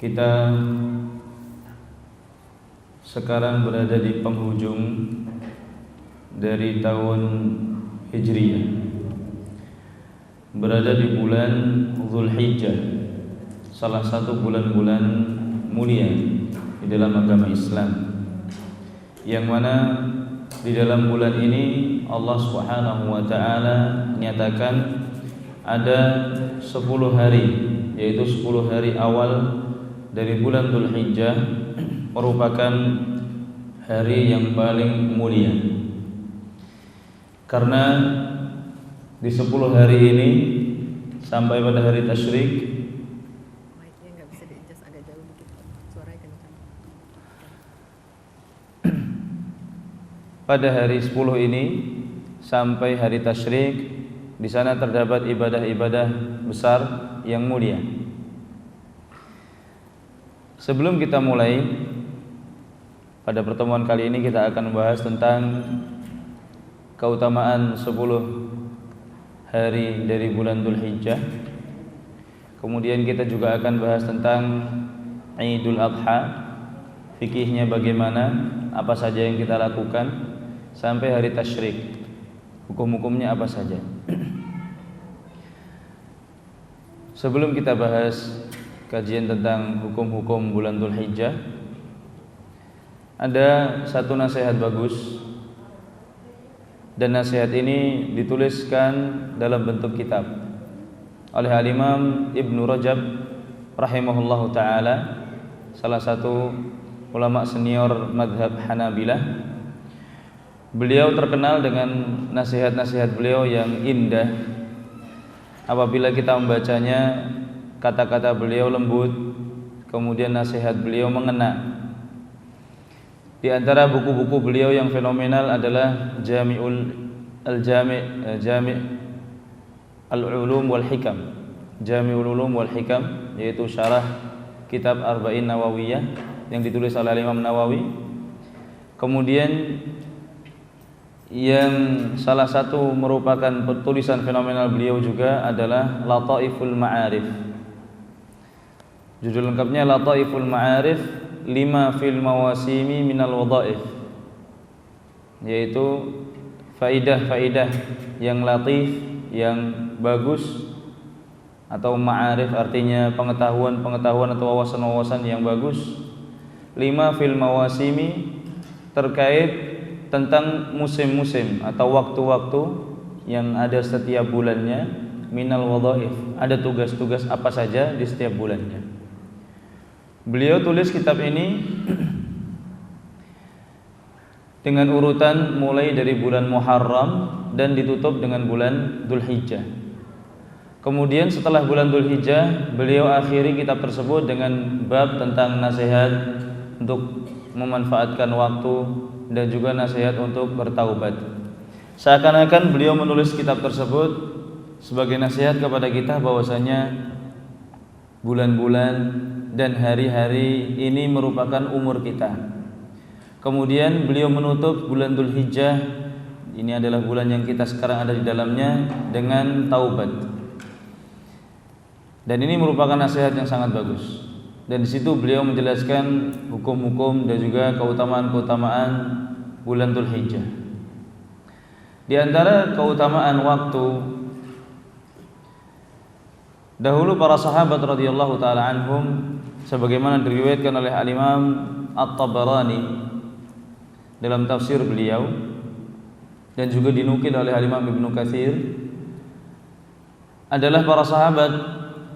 Kita sekarang berada di penghujung dari tahun Hijriyah, berada di bulan Dzulhijjah, salah satu bulan-bulan mulia di dalam agama Islam, yang mana di dalam bulan ini Allah Subhanahu wa taala nyatakan ada 10 hari, yaitu 10 hari awal dari bulan Dzulhijjah merupakan hari yang paling mulia. Karena di 10 hari ini sampai pada hari tasyrik, nggak bisa di-adjust agak jauh dikit, suaranya kencang. Pada hari 10 ini sampai hari tasyrik, di sana terdapat ibadah-ibadah besar yang mulia. Sebelum kita mulai, pada pertemuan kali ini kita akan membahas tentang keutamaan 10 hari dari bulan Dzulhijjah. Kemudian kita juga akan bahas tentang Idul Adha, fikihnya bagaimana, apa saja yang kita lakukan, sampai hari tasyrik, hukum-hukumnya apa saja. Sebelum kita bahas kajian tentang hukum-hukum bulan Dzulhijjah, ada satu nasihat bagus, dan nasihat ini dituliskan dalam bentuk kitab oleh Al-Imam Ibnu Rajab rahimahullahu ta'ala, salah satu ulama senior madhab Hanabilah. Beliau terkenal dengan nasihat-nasihat beliau yang indah. Apabila kita membacanya, kata-kata beliau lembut, kemudian nasihat beliau mengena. Di antara buku-buku beliau yang fenomenal adalah Jami' al-Ulum wal Hikam, Jami'ul Ulum wal Hikam, yaitu syarah kitab Arba'in Nawawiyah yang ditulis oleh Imam Nawawi. Kemudian yang salah satu merupakan tulisan fenomenal beliau juga adalah Lataiful Ma'arif. Judul lengkapnya Lataiful Ma'arif lima fil mawasimi minal wadhaif, yaitu faidah-faidah yang latif, yang bagus, atau ma'arif artinya pengetahuan-pengetahuan atau wawasan-wawasan yang bagus. Lima fil mawasimi, terkait tentang musim-musim atau waktu-waktu yang ada setiap bulannya, minal wadhaif, ada tugas-tugas apa saja di setiap bulannya. Beliau tulis kitab ini dengan urutan mulai dari bulan Muharram dan ditutup dengan bulan Dzulhijjah. Kemudian setelah bulan Dzulhijjah, beliau akhiri kitab tersebut dengan bab tentang nasihat untuk memanfaatkan waktu dan juga nasihat untuk bertaubat. Seakan-akan beliau menulis kitab tersebut sebagai nasihat kepada kita bahwasanya bulan-bulan dan hari-hari ini merupakan umur kita. Kemudian beliau menutup bulan Dzulhijjah, ini adalah bulan yang kita sekarang ada di dalamnya, dengan taubat. Dan ini merupakan nasihat yang sangat bagus. Dan di situ beliau menjelaskan hukum-hukum dan juga keutamaan-keutamaan bulan Dzulhijjah. Di antara keutamaan waktu, dahulu para sahabat radhiyallahu taala anhum, sebagaimana diriwayatkan oleh Al-Imam At-Tabarani dalam tafsir beliau dan juga dinukil oleh Al-Imam Ibnu Katsir, adalah para sahabat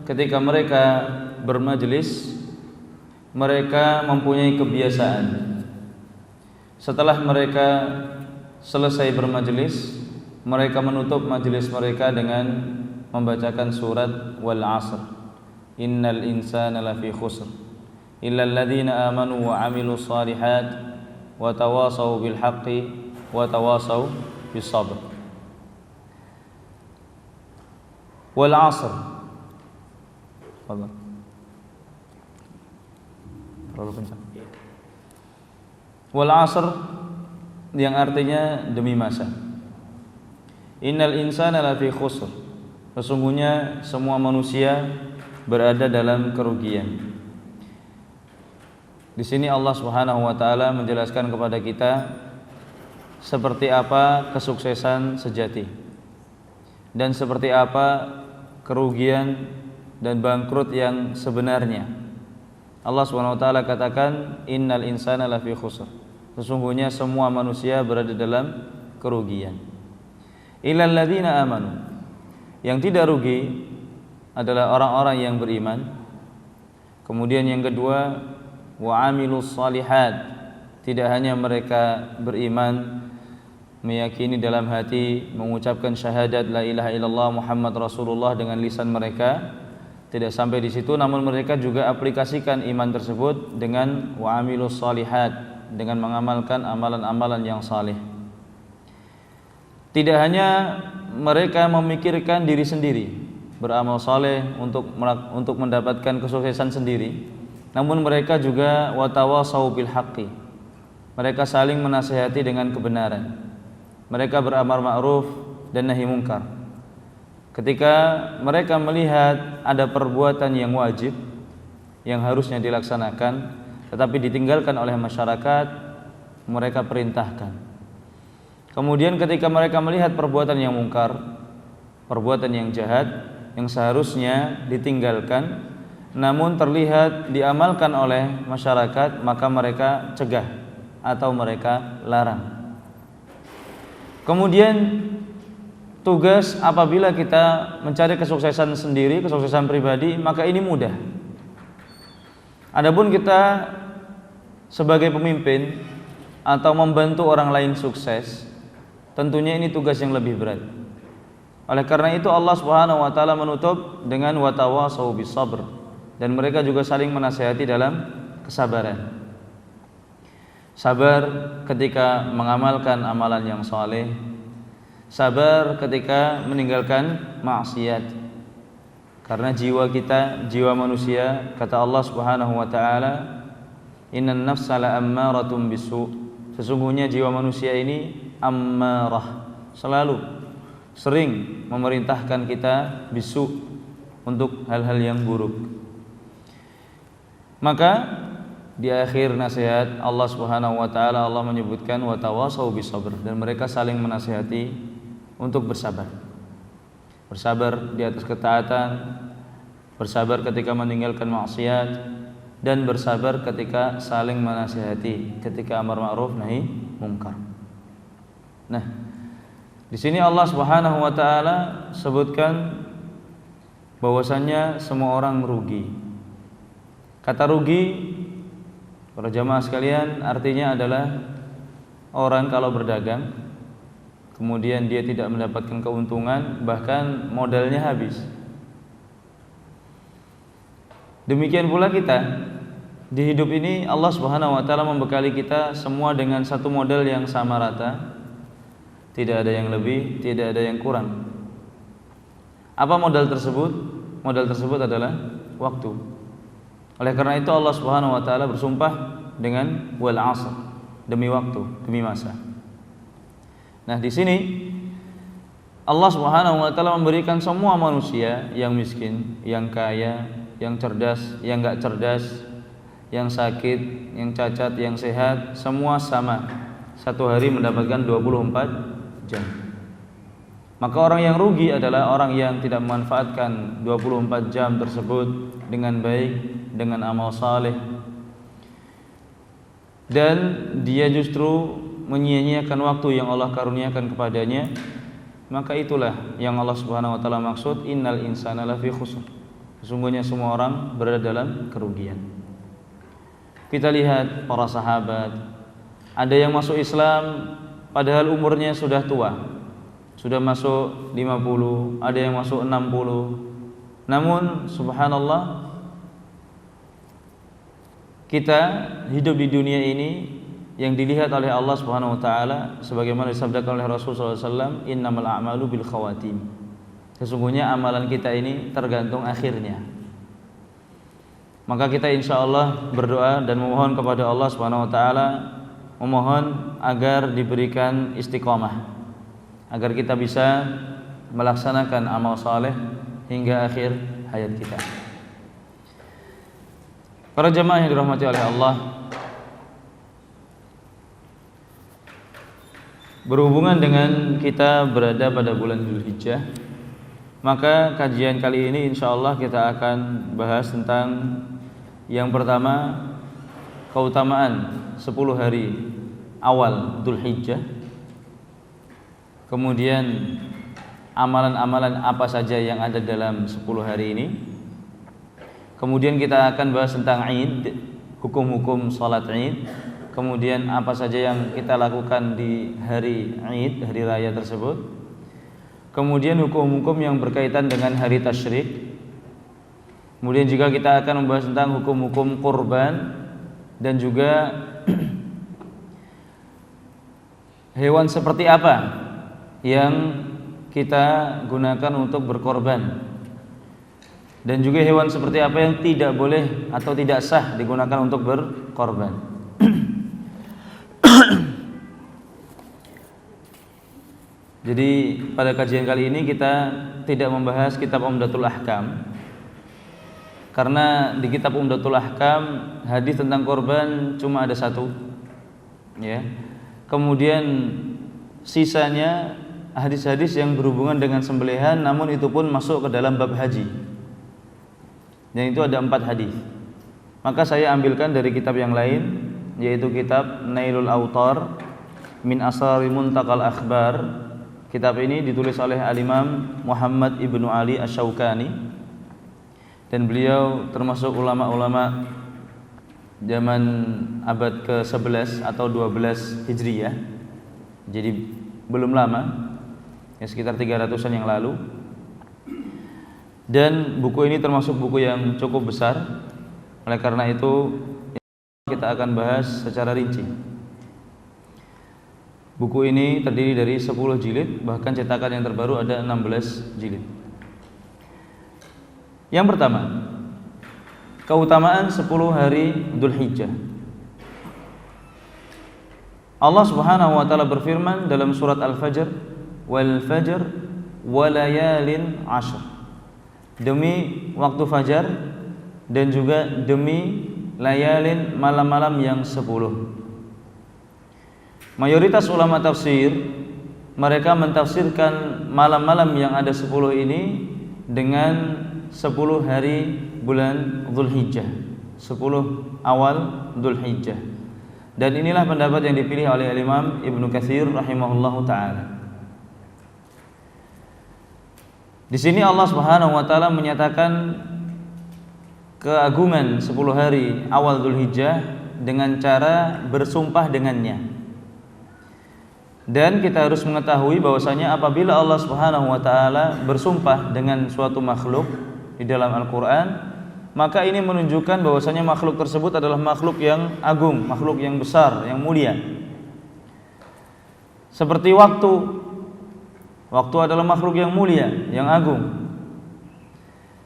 ketika mereka bermajelis, mereka mempunyai kebiasaan setelah mereka selesai bermajelis, mereka menutup majelis mereka dengan membacakan surat Wal 'Ashr, innal insana lafi khusr illa alladhina amanu wa 'amilus shalihat wa tawasaw bil haqqi wa tawasaw bis sabr. Wal 'Ashr, Wal 'Ashr yang artinya demi masa. Innal insana lafi khusr, sesungguhnya semua manusia berada dalam kerugian. Di sini Allah Subhanahu wa taala menjelaskan kepada kita seperti apa kesuksesan sejati dan seperti apa kerugian dan bangkrut yang sebenarnya. Allah Subhanahu wa taala katakan innal insana lafi khusr. Sesungguhnya semua manusia berada dalam kerugian. Illal ladzina amanu. Yang tidak rugi adalah orang-orang yang beriman. Kemudian yang kedua, wa amilus shalihat. Tidak hanya mereka beriman, meyakini dalam hati, mengucapkan syahadat la ilaha illallah Muhammad Rasulullah dengan lisan mereka. Tidak sampai di situ, namun mereka juga aplikasikan iman tersebut dengan wa amilus shalihat, dengan mengamalkan amalan-amalan yang saleh. Tidak hanya mereka memikirkan diri sendiri, beramal saleh untuk mendapatkan kesuksesan sendiri, namun mereka juga watawasau bil haqqi. Mereka saling menasihati dengan kebenaran. Mereka beramar ma'ruf dan nahi munkar. Ketika mereka melihat ada perbuatan yang wajib yang harusnya dilaksanakan tetapi ditinggalkan oleh masyarakat, mereka perintahkan. Kemudian ketika mereka melihat perbuatan yang mungkar, perbuatan yang jahat yang seharusnya ditinggalkan namun terlihat diamalkan oleh masyarakat, maka mereka cegah atau mereka larang. Kemudian tugas apabila kita mencari kesuksesan sendiri, kesuksesan pribadi, maka ini mudah. Adapun kita sebagai pemimpin atau membantu orang lain sukses, tentunya ini tugas yang lebih berat. Oleh karena itu Allah Subhanahu wa taala menutup dengan watawasau bis sabr, dan mereka juga saling menasihati dalam kesabaran. Sabar ketika mengamalkan amalan yang saleh, sabar ketika meninggalkan maksiat. Karena jiwa kita, jiwa manusia, kata Allah Subhanahu wa taala, innan nafsa la'ammaratun bisu. Sesungguhnya jiwa manusia ini ammarah, selalu sering memerintahkan kita bisu, untuk hal-hal yang buruk. Maka di akhir nasihat Allah Subhanahu wa taala, Allah menyebutkan watawasau bisabr, dan mereka saling menasihati untuk bersabar. Bersabar di atas ketaatan, bersabar ketika meninggalkan maksiat, dan bersabar ketika saling menasihati, ketika amar ma'ruf nahi munkar. Nah, di sini Allah Subhanahu wa taala sebutkan bahwasannya semua orang merugi. Kata rugi, para jamaah sekalian, artinya adalah orang kalau berdagang kemudian dia tidak mendapatkan keuntungan, bahkan modalnya habis. Demikian pula kita di hidup ini, Allah Subhanahu wa taala membekali kita semua dengan satu modal yang sama rata. Tidak ada yang lebih, tidak ada yang kurang. Apa modal tersebut? Modal tersebut adalah waktu. Oleh karena itu Allah Subhanahu wa taala bersumpah dengan wal 'asr, demi waktu, demi masa. Nah, di sini Allah Subhanahu wa taala memberikan semua manusia, yang miskin, yang kaya, yang cerdas, yang enggak cerdas, yang sakit, yang cacat, yang sehat, semua sama. Satu hari mendapatkan 24 jam. Maka orang yang rugi adalah orang yang tidak memanfaatkan 24 jam tersebut dengan baik, dengan amal saleh, dan dia justru menyia-nyiakan waktu yang Allah karuniakan kepadanya. Maka itulah yang Allah Subhanahu wa taala maksud innal insana lafi khusr. Sesungguhnya semua orang berada dalam kerugian. Kita lihat para sahabat, ada yang masuk Islam padahal umurnya sudah tua, sudah masuk 50, ada yang masuk 60. Namun subhanallah, kita hidup di dunia ini yang dilihat oleh Allah Subhanahu wa taala sebagaimana disabdakan oleh Rasulullah SAW, innamal a'malu bil khawatim. Sesungguhnya amalan kita ini tergantung akhirnya. Maka kita insyaallah berdoa dan memohon kepada Allah Subhanahu wa taala, memohon agar diberikan istiqomah, agar kita bisa melaksanakan amal saleh hingga akhir hayat kita. Para jamaah yang dirahmati oleh Allah, Berhubungan dengan kita berada pada bulan Dzulhijjah, maka kajian kali ini insyaallah kita akan bahas tentang yang pertama, keutamaan 10 hari awal Dzulhijjah. Kemudian amalan-amalan apa saja yang ada dalam 10 hari ini. Kemudian kita akan bahas tentang Id, hukum-hukum salat Id. Kemudian apa saja yang kita lakukan di hari Id, hari raya tersebut. Kemudian hukum-hukum yang berkaitan dengan hari tasyrik. Kemudian juga kita akan membahas tentang hukum-hukum kurban dan juga hewan seperti apa yang kita gunakan untuk berkorban, dan juga hewan seperti apa yang tidak boleh atau tidak sah digunakan untuk berkorban. Jadi pada kajian kali ini kita tidak membahas kitab Umdatul Ahkam, karena di kitab Umdatul Ahkam hadis tentang korban cuma ada satu, ya. Kemudian sisanya hadis-hadis yang berhubungan dengan sembelihan, namun itu pun masuk ke dalam bab haji. Dan itu ada 4 hadis. Maka saya ambilkan dari kitab yang lain, yaitu kitab Nailul Autar min Asrari Muntaqal Akhbar. Kitab ini ditulis oleh Al-Imam Muhammad Ibnu Ali Asy-Syaukani, dan beliau termasuk ulama-ulama zaman abad ke-11 atau 12 Hijriyah. Jadi belum lama, ya sekitar 300-an yang lalu. Dan buku ini termasuk buku yang cukup besar. Oleh karena itu kita akan bahas secara rinci. Buku ini terdiri dari 10 jilid, bahkan cetakan yang terbaru ada 16 jilid. Yang pertama, keutamaan 10 hari Dzulhijjah. Allah Subhanahu wa taala berfirman dalam surat Al-Fajr, "Wal fajr wa layalin 'ashr." Demi waktu fajar dan juga demi layalin, malam-malam yang 10. Mayoritas ulama tafsir mereka mentafsirkan malam-malam yang ada 10 ini dengan 10 hari bulan Dzulhijjah, 10 awal Dzulhijjah. Dan inilah pendapat yang dipilih oleh Imam Ibnu Katsir rahimahullahu taala. Di sini Allah Subhanahu wa taala menyatakan keagungan 10 hari awal Dzulhijjah dengan cara bersumpah dengannya. Dan kita harus mengetahui bahwasanya apabila Allah Subhanahu wa taala bersumpah dengan suatu makhluk di dalam Al-Qur'an, maka ini menunjukkan bahwasanya makhluk tersebut adalah makhluk yang agung, makhluk yang besar, yang mulia. Seperti waktu. Waktu adalah makhluk yang mulia, yang agung.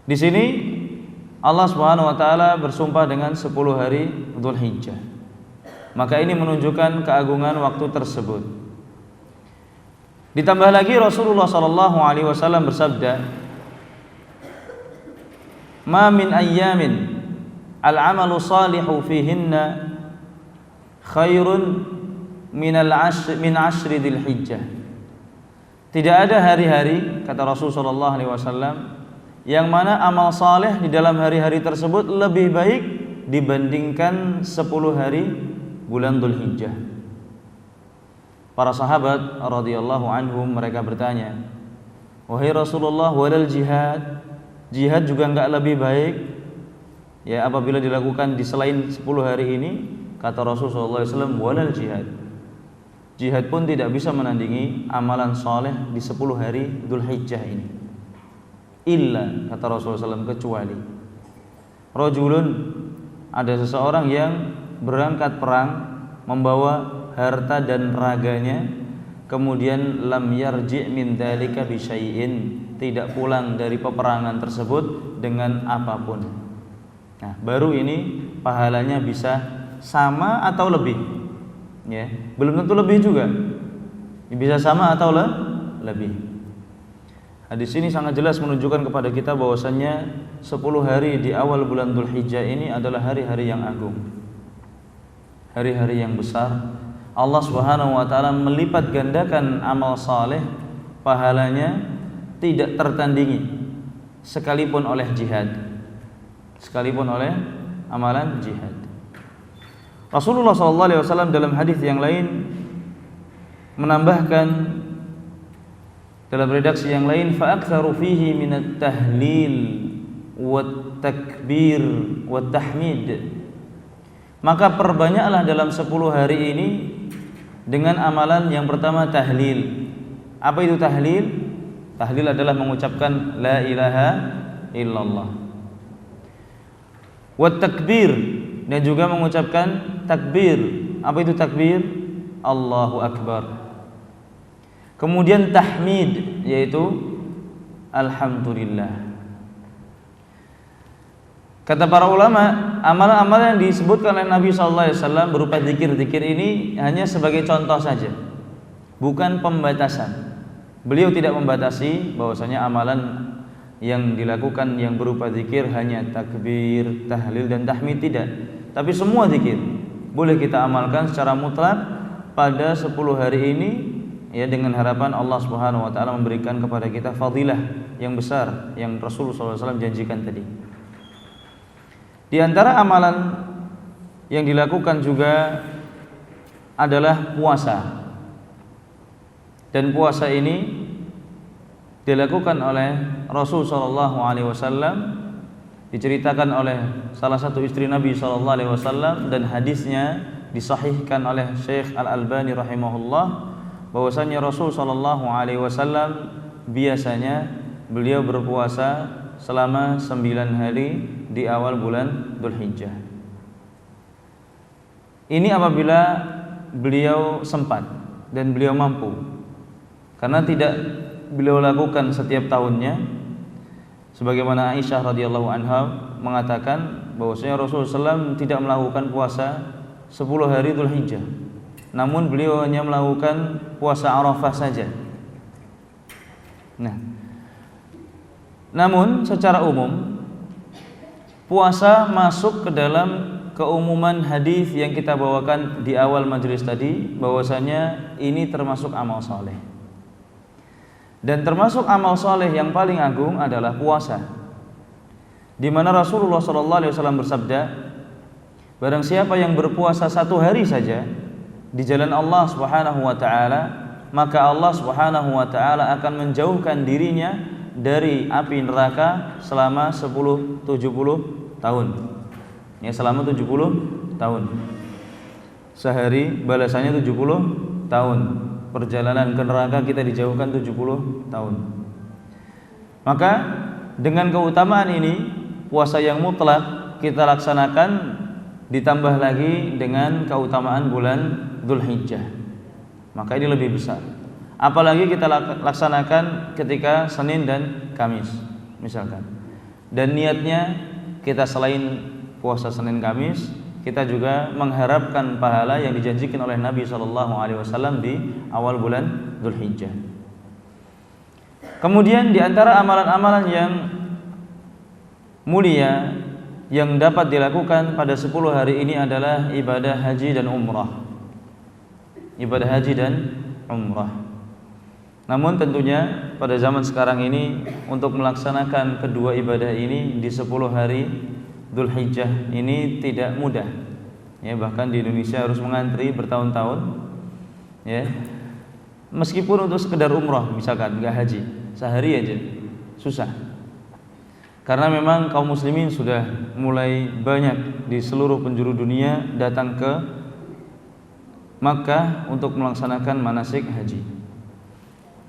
Di sini Allah Subhanahu wa taala bersumpah dengan 10 hari Dzulhijjah. Maka ini menunjukkan keagungan waktu tersebut. Ditambah lagi Rasulullah sallallahu alaihi wasallam bersabda, "Ma min ayyamin al-'amalu salihu fihinna khairun min ashri Dzulhijjah." Tidak ada hari-hari, kata Rasulullah sallallahu alaihi wasallam, yang mana amal saleh di dalam hari-hari tersebut lebih baik dibandingkan 10 hari bulan Dzulhijjah. Para sahabat radhiyallahu anhum mereka bertanya, "Wahai Rasulullah, walal jihad? Jihad juga enggak lebih baik ya apabila dilakukan di selain 10 hari ini?" Kata Rasulullah SAW, "Walal jihad." Jihad pun tidak bisa menandingi amalan soleh di 10 hari Dzulhijjah ini. Illa, kata Rasulullah SAW, kecuali rajulun, ada seseorang yang berangkat perang membawa harta dan raganya, kemudian lam yarji' min dzalika bi syai'in, tidak pulang dari peperangan tersebut dengan apapun. Nah, baru ini pahalanya bisa sama atau lebih. Ya, belum tentu lebih juga. Bisa sama atau lebih. Hadis ini sangat jelas menunjukkan kepada kita bahwasannya 10 hari di awal bulan Dzulhijjah ini adalah hari-hari yang agung. Hari-hari yang besar, Allah Subhanahu wa taala melipat gandakan amal saleh, pahalanya tidak tertandingi sekalipun oleh jihad, sekalipun oleh amalan jihad. Rasulullah SAW dalam hadis yang lain menambahkan dalam redaksi yang lain, fa'aktsaru fihi minat tahlil wat takbir wat tahmid. Maka perbanyaklah dalam 10 hari ini dengan amalan yang pertama tahlil. Apa itu tahlil? Tahlil adalah mengucapkan la ilaha illallah. Wat takbir, dan juga mengucapkan takbir. Apa itu takbir? Allahu akbar. Kemudian tahmid, yaitu alhamdulillah. Kata para ulama, amalan-amalan yang disebutkan oleh Nabi SAW berupa zikir-zikir ini hanya sebagai contoh saja, bukan pembatasan. Beliau tidak membatasi bahwasanya amalan yang dilakukan yang berupa zikir hanya takbir, tahlil dan tahmid, tidak. Tapi semua zikir boleh kita amalkan secara mutlak pada 10 hari ini, ya, dengan harapan Allah Subhanahu wa taala memberikan kepada kita fadilah yang besar yang Rasulullah SAW janjikan tadi. Di antara amalan yang dilakukan juga adalah puasa. Dan puasa ini dilakukan oleh Rasul sallallahu alaihi wasallam, diceritakan oleh salah satu istri Nabi sallallahu alaihi wasallam, dan hadisnya disahihkan oleh Syekh Al-Albani rahimahullah, bahwasanya Rasul sallallahu alaihi wasallam biasanya beliau berpuasa selama 9 hari di awal bulan Dzulhijjah. Ini apabila beliau sempat dan beliau mampu, karena tidak beliau lakukan setiap tahunnya. Sebagaimana Aisyah radhiyallahu anha mengatakan bahwasanya Rasulullah SAW tidak melakukan puasa 10 hari Dzulhijjah, namun beliau hanya melakukan puasa Arafah saja. Namun secara umum puasa masuk ke dalam keumuman hadis yang kita bawakan di awal majelis tadi, bahwasanya ini termasuk amal saleh. Dan termasuk amal saleh yang paling agung adalah puasa, di mana Rasulullah SAW bersabda, barang siapa yang berpuasa 1 hari saja di jalan Allah Subhanahu wa taala, maka Allah Subhanahu wa taala akan menjauhkan dirinya dari api neraka selama 70 tahun. Ya, selama 70 tahun. Sehari balasannya 70 tahun. Perjalanan ke neraka kita dijauhkan 70 tahun. Maka dengan keutamaan ini, puasa yang mutlak kita laksanakan, ditambah lagi dengan keutamaan bulan Dzulhijjah, maka ini lebih besar. Apalagi kita laksanakan ketika Senin dan Kamis misalkan, dan niatnya kita selain puasa Senin Kamis, kita juga mengharapkan pahala yang dijanjikan oleh Nabi SAW di awal bulan Dzulhijjah. Kemudian di antara amalan-amalan yang mulia yang dapat dilakukan pada 10 hari ini adalah ibadah haji dan umrah. Ibadah haji dan umrah. Namun tentunya pada zaman sekarang ini untuk melaksanakan kedua ibadah ini di 10 hari Dzulhijjah ini tidak mudah. Ya, bahkan di Indonesia harus mengantri bertahun-tahun. Ya. Meskipun untuk sekedar umrah misalkan, enggak haji, sehari aja susah. Karena memang kaum muslimin sudah mulai banyak di seluruh penjuru dunia datang ke Makkah untuk melaksanakan manasik haji.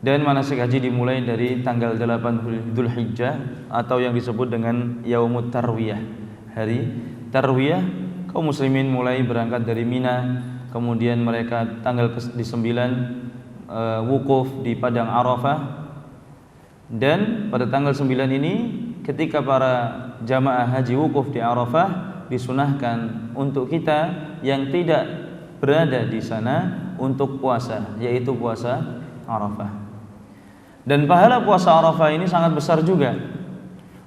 Dan manasik haji dimulai dari tanggal 8 Dzulhijjah atau yang disebut dengan Yaumut Tarwiyah. Hari Tarwiyah, kaum muslimin mulai berangkat dari Mina, kemudian mereka tanggal di 9 wukuf di Padang Arafah. Dan pada tanggal 9 ini ketika para jamaah haji wukuf di Arafah, disunahkan untuk kita yang tidak berada di sana untuk puasa, yaitu puasa Arafah. Dan pahala puasa Arafah ini sangat besar juga.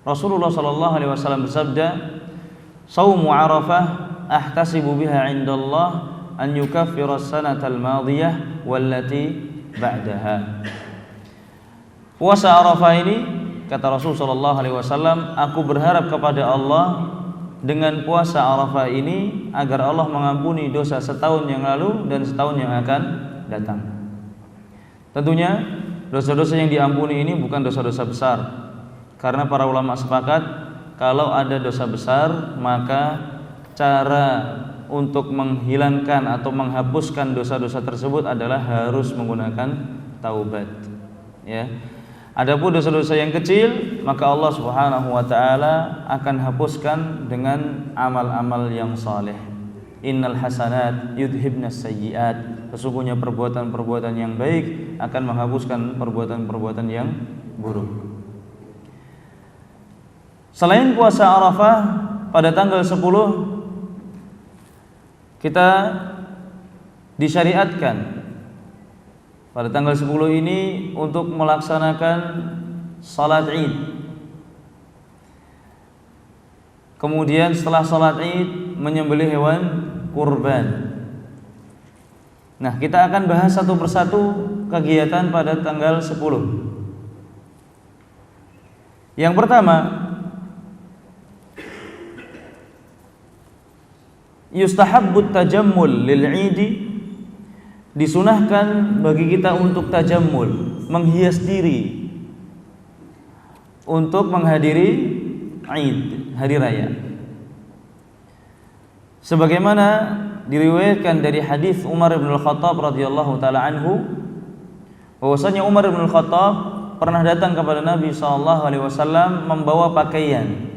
Rasulullah SAW bersabda, "Shaumu Arafah ahtasibu biha 'indallah an yukaffira as-sanata al-madiyah wallati ba'daha. Puasa Arafah ini, kata Rasul sallallahu alaihi wasallam, aku berharap kepada Allah dengan puasa Arafah ini agar Allah mengampuni dosa setahun yang lalu dan setahun yang akan datang. Tentunya dosa-dosa yang diampuni ini bukan dosa-dosa besar, karena para ulama sepakat kalau ada dosa besar maka cara untuk menghilangkan atau menghapuskan dosa-dosa tersebut adalah harus menggunakan taubat, ya. Adapun dosa-dosa yang kecil maka Allah Subhanahu wa taala akan hapuskan dengan amal-amal yang saleh. Innal hasanat yudhibnas sayyiat. Sesungguhnya perbuatan-perbuatan yang baik akan menghapuskan perbuatan-perbuatan yang buruk. Selain puasa Arafah pada tanggal 10 kita disyariatkan pada tanggal 10 ini untuk melaksanakan salat Id. Kemudian setelah salat Id menyembelih hewan kurban. Nah, kita akan bahas satu persatu kegiatan pada tanggal 10. Yang pertama, yustahabbut tajammul lil 'idi. Disunahkan bagi kita untuk tajammul, menghias diri untuk menghadiri Id, hari raya. Sebagaimana diriwayatkan dari hadis Umar bin Al-Khattab radhiyallahu taala anhu, bahwasanya Umar bin Al-Khattab pernah datang kepada Nabi sallallahu alaihi wasallam membawa pakaian.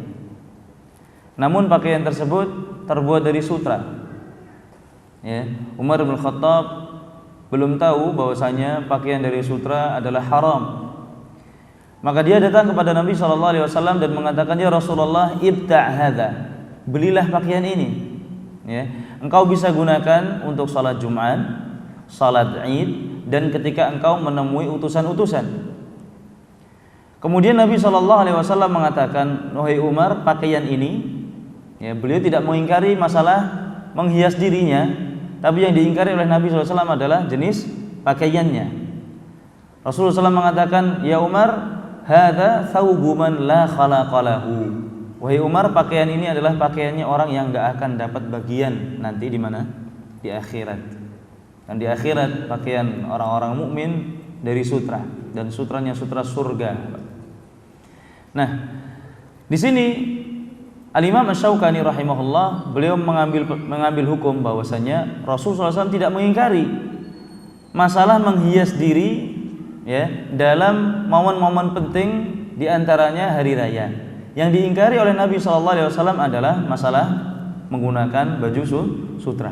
Namun pakaian tersebut terbuat dari sutra. Ya, Umar bin Al-Khattab belum tahu bahwasanya pakaian dari sutra adalah haram. Maka dia datang kepada Nabi sallallahu alaihi wasallam dan mengatakan, "Ya Rasulullah, ibta' hadza." Belilah pakaian ini. Ya, engkau bisa gunakan untuk salat Jumat, salat Id, dan ketika engkau menemui utusan-utusan. Kemudian Nabi sallallahu alaihi wasallam mengatakan, "Wahai Umar, pakaian ini," ya, beliau tidak mengingkari masalah menghias dirinya, tapi yang diingkari oleh Nabi SAW adalah jenis pakaiannya. Rasulullah SAW mengatakan, "Ya Umar, hadza thawbu man la khalaqa lahu." Wahai Umar, pakaian ini adalah pakaiannya orang yang enggak akan dapat bagian nanti di mana? Di akhirat. Dan di akhirat pakaian orang-orang mukmin dari sutra, dan sutranya sutra surga. Nah, di sini Al-Imam Asy-Syaukani rahimahullah, beliau mengambil hukum bahwasanya Rasulullah SAW tidak mengingkari masalah menghias diri, ya, dalam momen-momen penting diantaranya hari raya. Yang diingkari oleh Nabi SAW adalah masalah menggunakan baju sutra.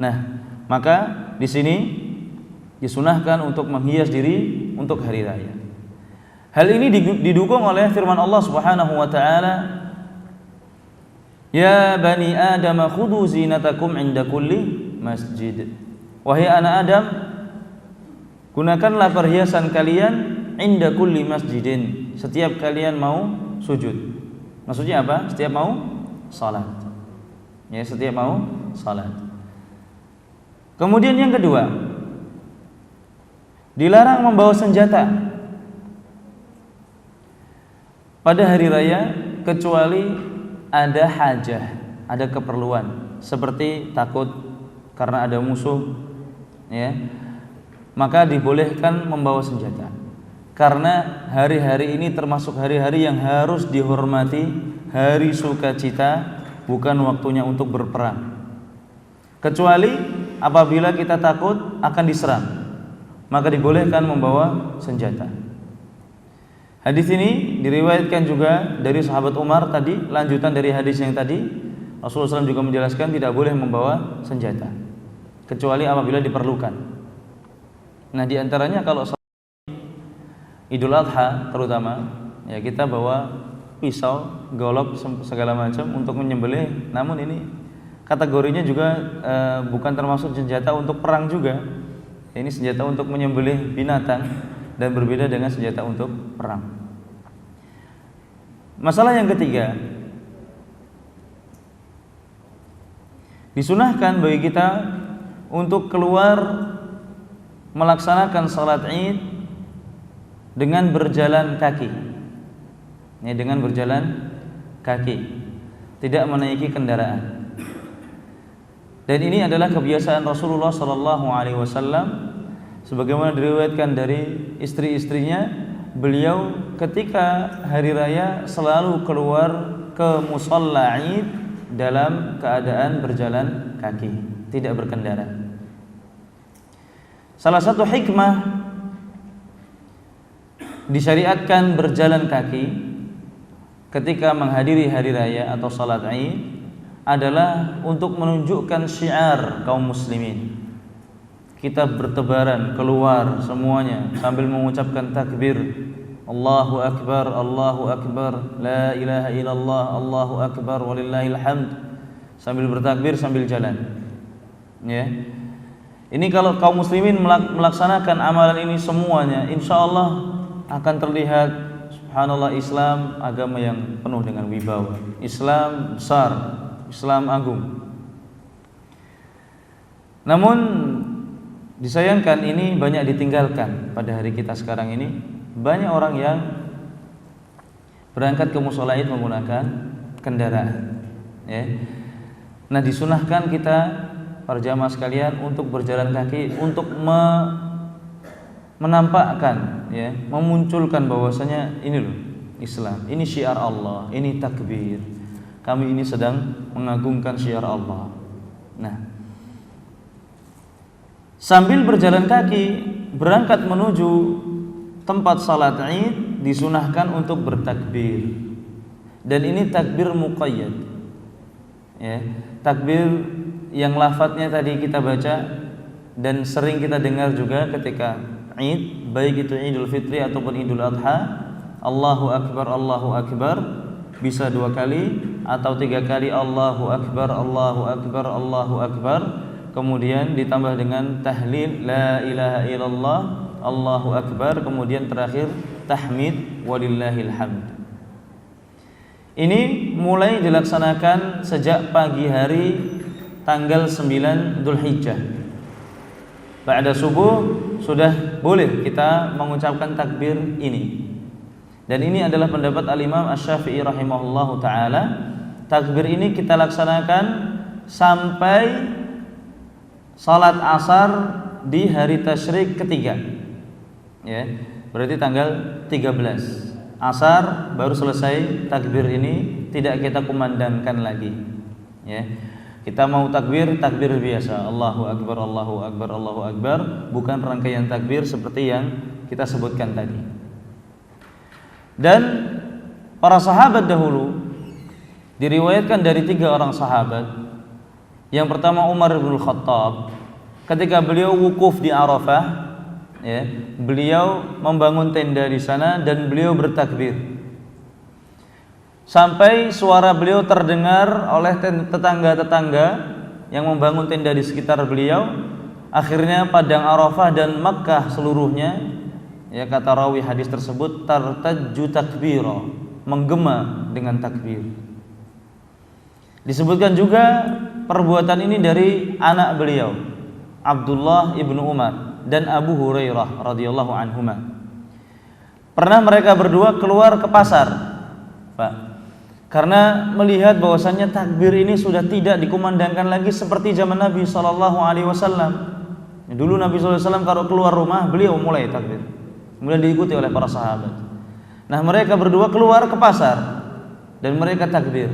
Nah, maka di sini disunahkan untuk menghias diri untuk hari raya. Hal ini didukung oleh firman Allah Subhanahu wa taala, "Ya bani Adam khudhu zinatakum 'inda kulli masjid." Wahai anak Adam, gunakanlah perhiasan kalian 'inda kulli masjidin, setiap kalian mau sujud. Maksudnya apa? Setiap mau salat. Ya, setiap mau salat. Kemudian yang kedua, dilarang membawa senjata pada hari raya kecuali ada hajah, ada keperluan, seperti takut karena ada musuh, ya, maka dibolehkan membawa senjata. Karena hari-hari ini termasuk hari-hari yang harus dihormati, hari sukacita, bukan waktunya untuk berperang. Kecuali apabila kita takut akan diserang, maka dibolehkan membawa senjata. Hadis ini diriwayatkan juga dari sahabat Umar tadi, lanjutan dari hadis yang tadi. Rasulullah SAW juga menjelaskan tidak boleh membawa senjata kecuali apabila diperlukan. Nah, diantaranya kalau Idul Adha terutama, ya, kita bawa pisau, golok, segala macam untuk menyembelih. Namun ini kategorinya juga bukan termasuk senjata untuk perang juga. Ini senjata untuk menyembelih binatang dan berbeda dengan senjata untuk perang. Masalah yang ketiga, Disunahkan bagi kita untuk keluar melaksanakan salat Id dengan berjalan kaki. Ya, dengan berjalan kaki, tidak menaiki kendaraan. Dan ini adalah kebiasaan Rasulullah sallallahu alaihi wasallam sebagaimana diriwayatkan dari istri-istrinya. Beliau ketika hari raya selalu keluar ke musalla Id dalam keadaan berjalan kaki, tidak berkendara. Salah satu hikmah disyariatkan berjalan kaki ketika menghadiri hari raya atau salat Id adalah untuk menunjukkan syiar kaum muslimin. Kita bertebaran keluar semuanya sambil mengucapkan takbir, Allahu Akbar, Allahu Akbar, La ilaha illallah, Allahu Akbar, walillahil hamd, sambil bertakbir sambil jalan. Ya. Ini kalau kaum muslimin melaksanakan amalan ini semuanya, insya Allah akan terlihat, subhanallah, Islam agama yang penuh dengan wibawa. Islam besar, Islam agung. Namun disayangkan ini banyak ditinggalkan pada hari kita sekarang ini. Banyak orang yang berangkat ke mushola Id menggunakan kendaraan. Ya. Nah, disunahkan kita para jamaah sekalian untuk berjalan kaki, untuk menampakkan, ya, memunculkan bahwasanya ini loh Islam, ini syiar Allah, ini takbir. Kami ini sedang mengagungkan syiar Allah. Nah, sambil berjalan kaki berangkat menuju tempat salat Id disunahkan untuk bertakbir. Dan ini takbir muqayyad. Ya, takbir yang lafadznya tadi kita baca dan sering kita dengar juga ketika Id, baik itu Idul Fitri ataupun Idul Adha. Allahu Akbar, Allahu Akbar, bisa 2 kali atau 3 kali Allahu Akbar, Allahu Akbar, Allahu Akbar. Kemudian ditambah dengan tahlil la ilaha illallah, Allahu Akbar, kemudian terakhir tahmid walillahil hamd. Ini mulai dilaksanakan sejak pagi hari tanggal 9 Dzulhijjah. Pada subuh sudah boleh kita mengucapkan takbir ini. Dan ini adalah pendapat Al-Imam Asy-Syafi'i rahimahullahu taala. Takbir ini kita laksanakan sampai salat asar di hari tasyrik ketiga. Ya, berarti tanggal 13. Asar baru selesai takbir ini, tidak kita kumandangkan lagi. Ya. Kita mau takbir, takbir biasa, Allahu Akbar, Allahu Akbar, Allahu Akbar, bukan rangkaian takbir seperti yang kita sebutkan tadi. Dan para sahabat dahulu diriwayatkan dari 3 orang sahabat. Yang pertama Umar bin Khattab, ketika beliau wukuf di Arafah, ya, beliau membangun tenda di sana dan beliau bertakbir sampai suara beliau terdengar oleh tetangga-tetangga yang membangun tenda di sekitar beliau. Akhirnya padang Arafah dan Makkah seluruhnya, ya, kata rawi hadis tersebut, tartajju takbira, menggema dengan takbir. Disebutkan juga perbuatan ini dari anak beliau Abdullah ibnu Umar dan Abu Hurairah radhiyallahu anhuma. Pernah mereka berdua keluar ke pasar, Pak, karena melihat bahwasannya takbir ini sudah tidak dikumandangkan lagi seperti zaman Nabi SAW. Dulu Nabi SAW kalau keluar rumah beliau mulai takbir, kemudian diikuti oleh para sahabat. Nah, mereka berdua keluar ke pasar dan mereka takbir,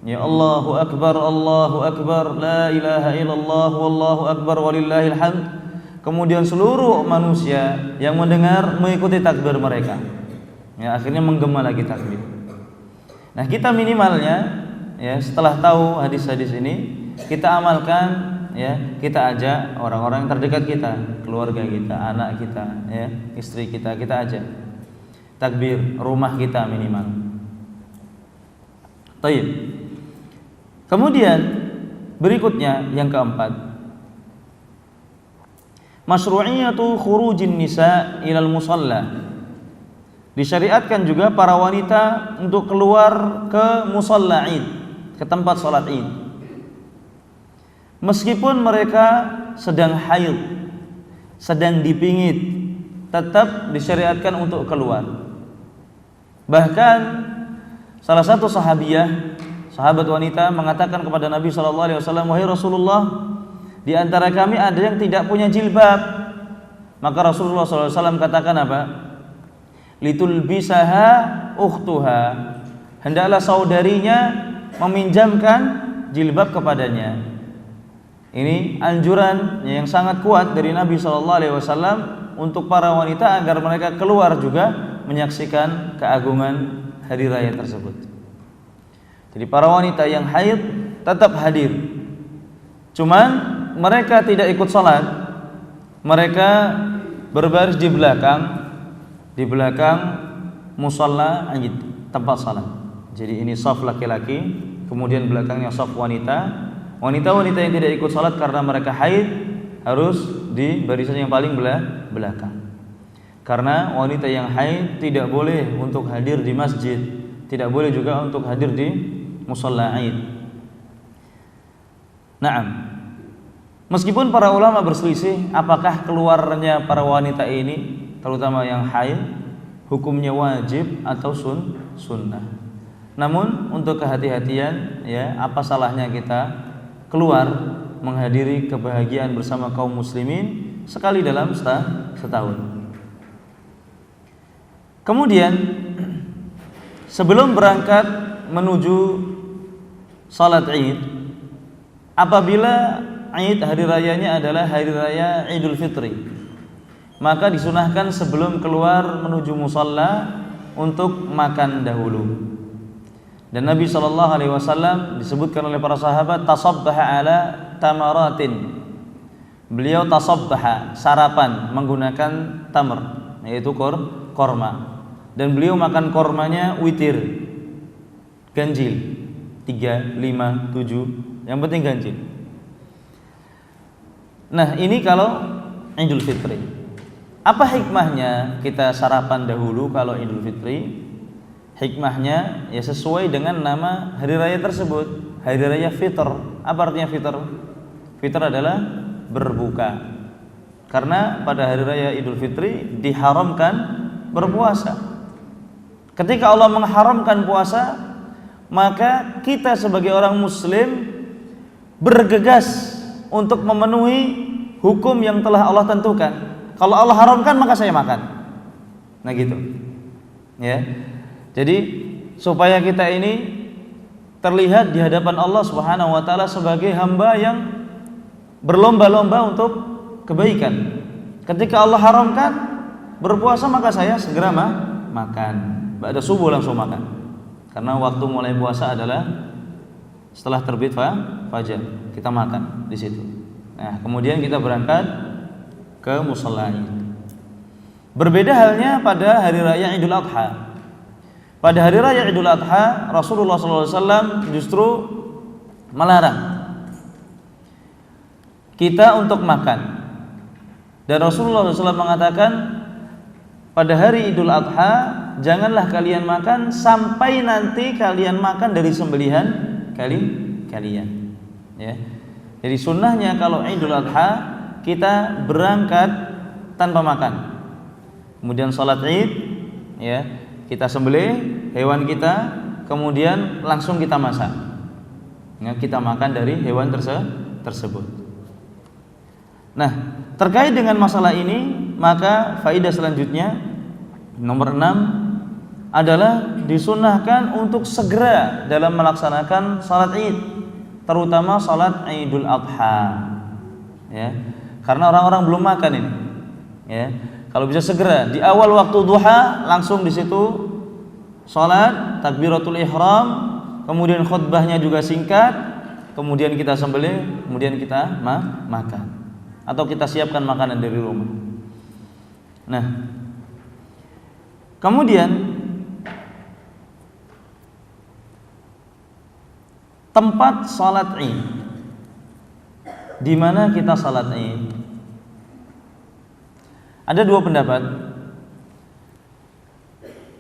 ya Allahu Akbar, Allahu Akbar, la ilaha illallah, wallahu akbar, walillahil hamd. Kemudian seluruh manusia yang mendengar mengikuti takbir mereka. Ya, akhirnya menggema lagi takbir. Nah, kita minimalnya, ya, setelah tahu hadis-hadis ini, kita amalkan, ya, kita ajak orang-orang yang terdekat kita, keluarga kita, anak kita, ya, istri kita ajak takbir, rumah kita minimal. Baik. Kemudian berikutnya yang keempat, masyru'iyatu khurujin nisa ilal musalla. Disyariatkan juga para wanita untuk keluar ke musalla Id, ke tempat salat Id. meskipun mereka sedang haid, sedang dipingit, tetap disyariatkan untuk keluar. Bahkan salah satu sahabat wanita mengatakan kepada Nabi SAW, "Wahai Rasulullah, di antara kami ada yang tidak punya jilbab." Maka Rasulullah SAW katakan apa? "Litulbisaha ukhtuha." Hendaklah saudarinya meminjamkan jilbab kepadanya. Ini anjuran yang sangat kuat dari Nabi SAW untuk para wanita agar mereka keluar juga menyaksikan keagungan hari raya tersebut. Jadi para wanita yang haid tetap hadir. Cuman mereka tidak ikut salat. Mereka berbaris di belakang musalla Id, tempat salat. Jadi ini shaf laki-laki, kemudian belakangnya shaf wanita. Wanita-wanita yang tidak ikut salat karena mereka haid harus di barisan yang paling belakang. Karena wanita yang haid tidak boleh untuk hadir di masjid, tidak boleh juga untuk hadir di musalla Id. Naam. Meskipun para ulama berselisih apakah keluarnya para wanita ini, terutama yang haid, hukumnya wajib atau sunnah. Namun untuk kehati-hatian, ya, apa salahnya kita keluar menghadiri kebahagiaan bersama kaum muslimin sekali dalam setahun. Kemudian sebelum berangkat menuju salat Id, apabila Id hari rayanya adalah hari raya Idul Fitri, maka disunahkan sebelum keluar menuju musalla untuk makan dahulu. Dan Nabi SAW disebutkan oleh para sahabat tasabbaha ala tamaratin. Beliau tasabbaha, sarapan menggunakan tamr, yaitu korma. Dan beliau makan kormanya witir, ganjil, 3, 5, 7, yang penting ganjil. Nah, ini kalau Idul Fitri. Apa hikmahnya kita sarapan dahulu kalau Idul Fitri? Hikmahnya ya sesuai dengan nama hari raya tersebut, hari raya Fitr. Apa artinya Fitr? Fitr adalah berbuka. Karena pada hari raya Idul Fitri diharamkan berpuasa. Ketika Allah mengharamkan puasa, maka kita sebagai orang muslim bergegas untuk memenuhi hukum yang telah Allah tentukan. Kalau Allah haramkan maka saya makan. Nah gitu. Ya. Jadi supaya kita ini terlihat di hadapan Allah Subhanahu wa taala sebagai hamba yang berlomba-lomba untuk kebaikan. Ketika Allah haramkan berpuasa maka saya segera makan. Ba'da subuh langsung makan. Karena waktu mulai puasa adalah setelah terbit fajar. Kita makan di situ. Nah, kemudian kita berangkat ke musalla Id. Berbeda halnya pada hari raya Idul Adha. Pada hari raya Idul Adha, Rasulullah SAW justru melarang kita untuk makan. Dan Rasulullah SAW mengatakan, pada hari Idul Adha janganlah kalian makan sampai nanti kalian makan dari sembelihan kalian. Ya. Jadi sunnahnya kalau Idul Adha kita berangkat tanpa makan. Kemudian salat Id, ya, kita sembelih hewan kita, kemudian langsung kita masak. Ya, kita makan dari hewan tersebut. Nah, terkait dengan masalah ini, maka faedah selanjutnya nomor 6 adalah disunahkan untuk segera dalam melaksanakan salat Id, terutama salat Idul Adha. Ya. Karena orang-orang belum makan ini. Ya. Kalau bisa segera di awal waktu duha langsung di situ salat takbiratul ihram, kemudian khutbahnya juga singkat, kemudian kita sembelih, kemudian kita makan. Atau kita siapkan makanan dari rumah. Nah, kemudian tempat salat Id, di mana kita salat Id? Ada dua pendapat.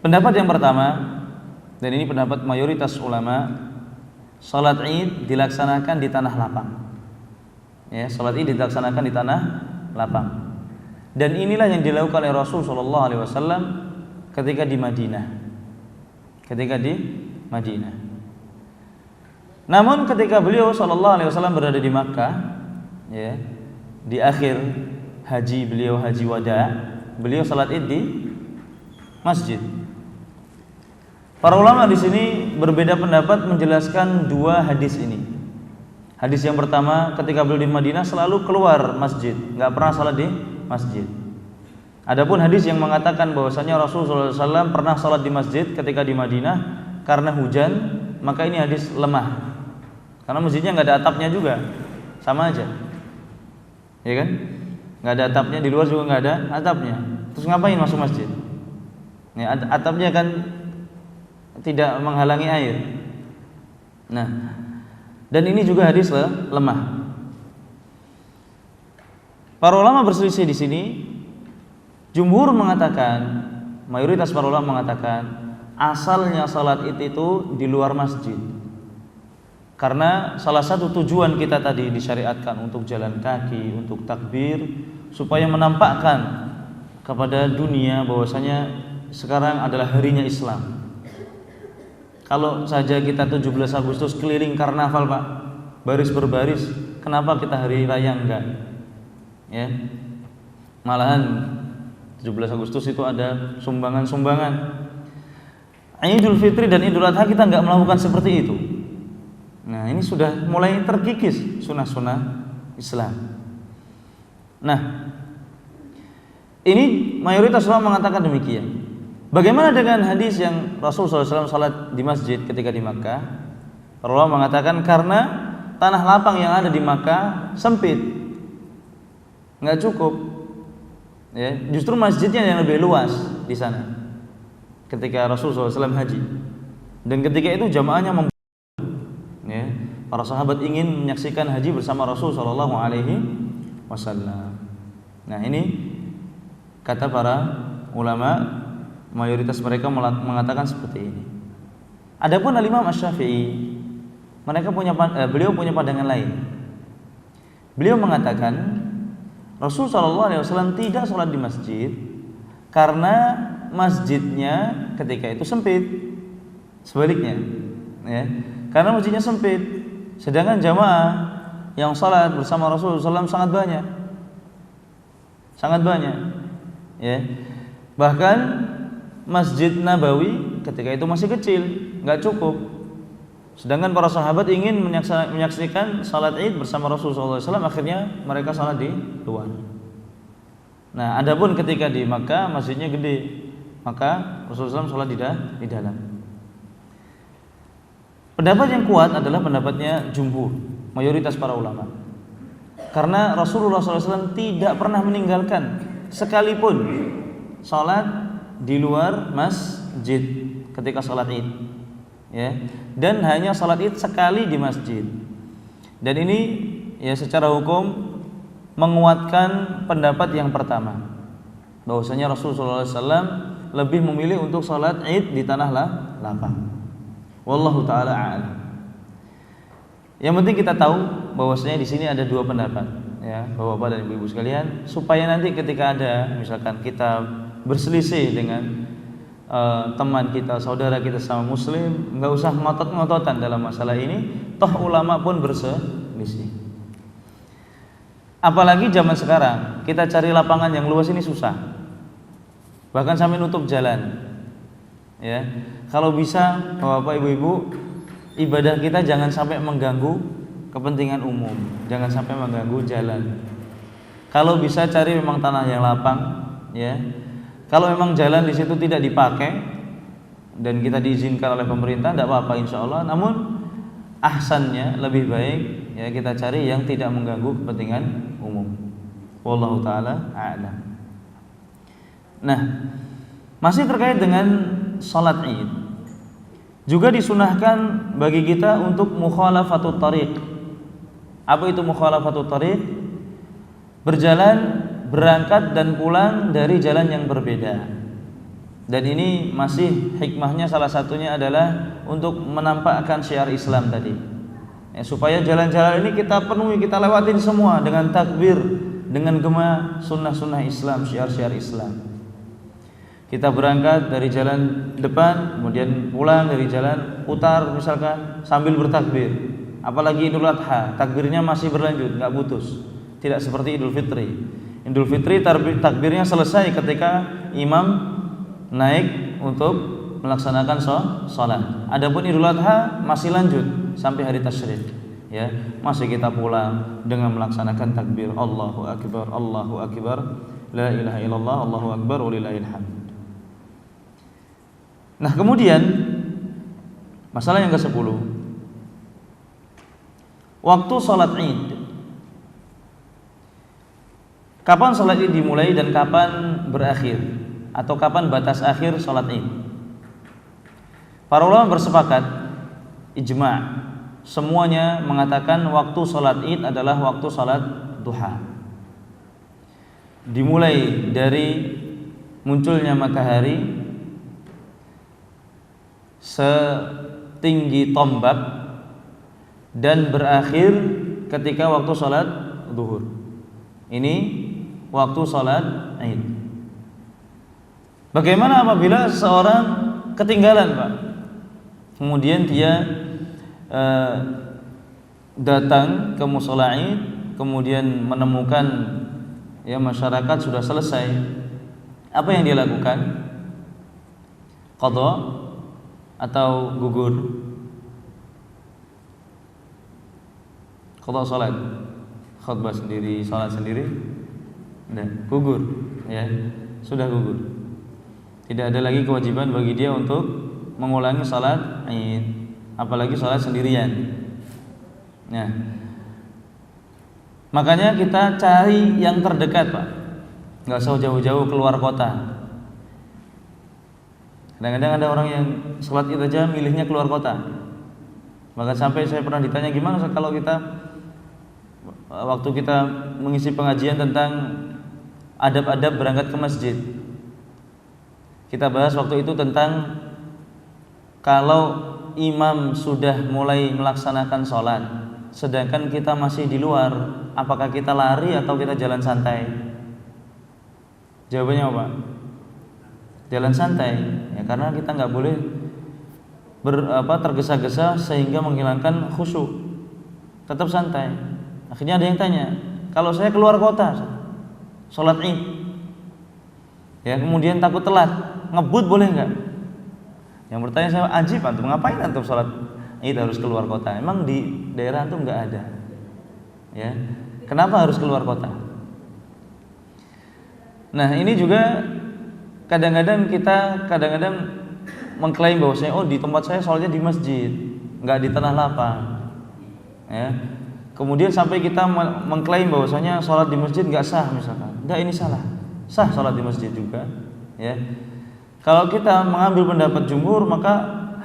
Pendapat yang pertama, dan ini pendapat mayoritas ulama, salat Id dilaksanakan di tanah lapang. Ya, salat Id dilaksanakan di tanah lapang. Dan inilah yang dilakukan oleh Rasul sallallahu alaihi wasallam ketika di Madinah. Namun ketika beliau sallallahu alaihi wasallam berada di Makkah, ya, di akhir haji beliau, haji wada, beliau salat Id di masjid. Para ulama di sini berbeda pendapat menjelaskan dua hadis ini. Hadis yang pertama, ketika beliau di Madinah selalu keluar masjid, nggak pernah salat di masjid. Adapun hadis yang mengatakan bahwasanya Rasulullah SAW pernah salat di masjid ketika di Madinah karena hujan, maka ini hadis lemah. Karena masjidnya nggak ada atapnya juga, sama aja, ya kan? Nggak ada atapnya, di luar juga nggak ada atapnya. Terus ngapain masuk masjid? Ya, atapnya kan tidak menghalangi air. Nah, dan ini juga hadis lemah. Para ulama berselisih di sini. Jumhur mengatakan, mayoritas para ulama mengatakan asalnya salat Id itu di luar masjid. Karena salah satu tujuan kita tadi disyariatkan untuk jalan kaki, untuk takbir, supaya menampakkan kepada dunia bahwasanya sekarang adalah harinya Islam. Kalau saja kita 17 Agustus keliling karnaval, Pak, baris berbaris, kenapa kita hari raya enggak? Ya. Malahan 17 Agustus itu ada sumbangan-sumbangan. Idul Fitri dan Idul Adha kita enggak melakukan seperti itu. Nah, ini sudah mulai terkikis sunnah-sunnah Islam. Nah, ini mayoritas ulama mengatakan demikian. Bagaimana dengan hadis yang Rasul SAW salat di masjid ketika di Makkah? Para ulama mengatakan karena tanah lapang yang ada di Makkah sempit, nggak cukup. Ya, justru masjidnya yang lebih luas di sana ketika Rasul SAW haji. Dan ketika itu jamaahnya ya, para sahabat ingin menyaksikan haji bersama Rasul SAW. Nah, ini kata para ulama, mayoritas mereka mengatakan seperti ini. Adapun Al-Imam Asy-Syafi'i, beliau punya pandangan lain. Beliau mengatakan Rasul SAW tidak sholat di masjid karena masjidnya ketika itu sempit. Sebaliknya, ya, karena masjidnya sempit, sedangkan jamaah yang sholat bersama Rasul SAW sangat banyak, ya. Bahkan Masjid Nabawi ketika itu masih kecil, nggak cukup. Sedangkan para sahabat ingin menyaksikan salat Id bersama Rasulullah SAW, akhirnya mereka salat di luar. Nah, adapun ketika di Makkah masjidnya gede, maka Rasulullah SAW salat di dalam. Pendapat yang kuat adalah pendapatnya jumhur, mayoritas para ulama. Karena Rasulullah SAW tidak pernah meninggalkan sekalipun salat di luar masjid ketika salat Id. Ya, dan hanya salat Id sekali di masjid. Dan ini ya secara hukum menguatkan pendapat yang pertama, bahwasanya Rasulullah SAW lebih memilih untuk salat Id di tanah lapang. Wallahu taala a'lam. Yang penting kita tahu bahwasanya di sini ada dua pendapat, ya, Bapak-bapak dan Ibu-ibu sekalian, supaya nanti ketika ada misalkan kita berselisih dengan teman kita, saudara kita sama muslim, nggak usah ngotot-ngototan dalam masalah ini, toh ulama pun berselisih. Apalagi zaman sekarang, kita cari lapangan yang luas ini susah, bahkan sampai nutup jalan. Ya, kalau bisa, bapak ibu-ibu, ibadah kita jangan sampai mengganggu kepentingan umum, jangan sampai mengganggu jalan. Kalau bisa cari memang tanah yang lapang, ya. Kalau memang jalan di situ tidak dipakai dan kita diizinkan oleh pemerintah, tidak apa-apa insya Allah. Namun ahsannya lebih baik ya kita cari yang tidak mengganggu kepentingan umum. Wallahu taala a'lam. Nah, masih terkait dengan salat Id, juga disunahkan bagi kita untuk mukhalafatut thariq. Apa itu mukhalafatut thariq? Berjalan, berangkat dan pulang dari jalan yang berbeda. Dan ini masih hikmahnya salah satunya adalah untuk menampakkan syiar Islam tadi. Ya, supaya jalan-jalan ini kita penuhi, kita lewatin semua dengan takbir, dengan gema sunnah-sunnah Islam, syiar-syiar Islam. Kita berangkat dari jalan depan, kemudian pulang dari jalan putar misalkan sambil bertakbir. Apalagi Idul Adha, takbirnya masih berlanjut, nggak putus. Tidak seperti Idul Fitri. Idul Fitri takbirnya selesai ketika imam naik untuk melaksanakan sholat. Adapun Idul Adha masih lanjut sampai hari tasyrik. Ya, masih kita pulang dengan melaksanakan takbir Allahu Akbar, Allahu Akbar, la ilaha illallah, Allahu Akbar, walillahil hamd. Nah, kemudian masalah yang ke-10, waktu sholat Id. Kapan sholat Id dimulai dan kapan berakhir, atau kapan batas akhir sholat Id? Para ulama bersepakat, ijma', semuanya mengatakan waktu sholat Id adalah waktu sholat duha. Dimulai dari munculnya matahari setinggi tombak dan berakhir ketika waktu sholat zuhur. Ini waktu sholat Id. Bagaimana apabila seseorang ketinggalan, Pak? Kemudian dia datang ke mushola Id, kemudian menemukan ya masyarakat sudah selesai. Apa yang dia lakukan? Qadha atau gugur? Qadha salat, khutbah sendiri, salat sendiri, dan gugur, ya, sudah gugur. Tidak ada lagi kewajiban bagi dia untuk mengulangi salat Id, apalagi salat sendirian. Nah, makanya kita cari yang terdekat, Pak. Nggak usah jauh-jauh keluar kota. Kadang-kadang ada orang yang sholat Id aja milihnya keluar kota. Bahkan sampai saya pernah ditanya, gimana kalau kita waktu kita mengisi pengajian tentang adab-adab berangkat ke masjid. Kita bahas waktu itu tentang kalau imam sudah mulai melaksanakan sholat, sedangkan kita masih di luar, apakah kita lari atau kita jalan santai? Jawabannya apa? Jalan santai, ya, karena kita nggak boleh tergesa-gesa sehingga menghilangkan khusyuk. Tetap santai. Akhirnya ada yang tanya, kalau saya keluar kota sholat Id, ya, kemudian takut telat, ngebut boleh nggak? Yang bertanya saya, ajib antum, ngapain antum sholat Id harus keluar kota? Emang di daerah antum nggak ada? Ya, kenapa harus keluar kota? Nah, ini juga kadang-kadang kita mengklaim bahwasanya di tempat saya sholatnya di masjid, nggak di tanah lapang. Ya. Kemudian sampai kita mengklaim bahwasanya sholat di masjid nggak sah misalkan. Nggak, ini salah. Sah sholat di masjid juga. Ya. Kalau kita mengambil pendapat jumhur, maka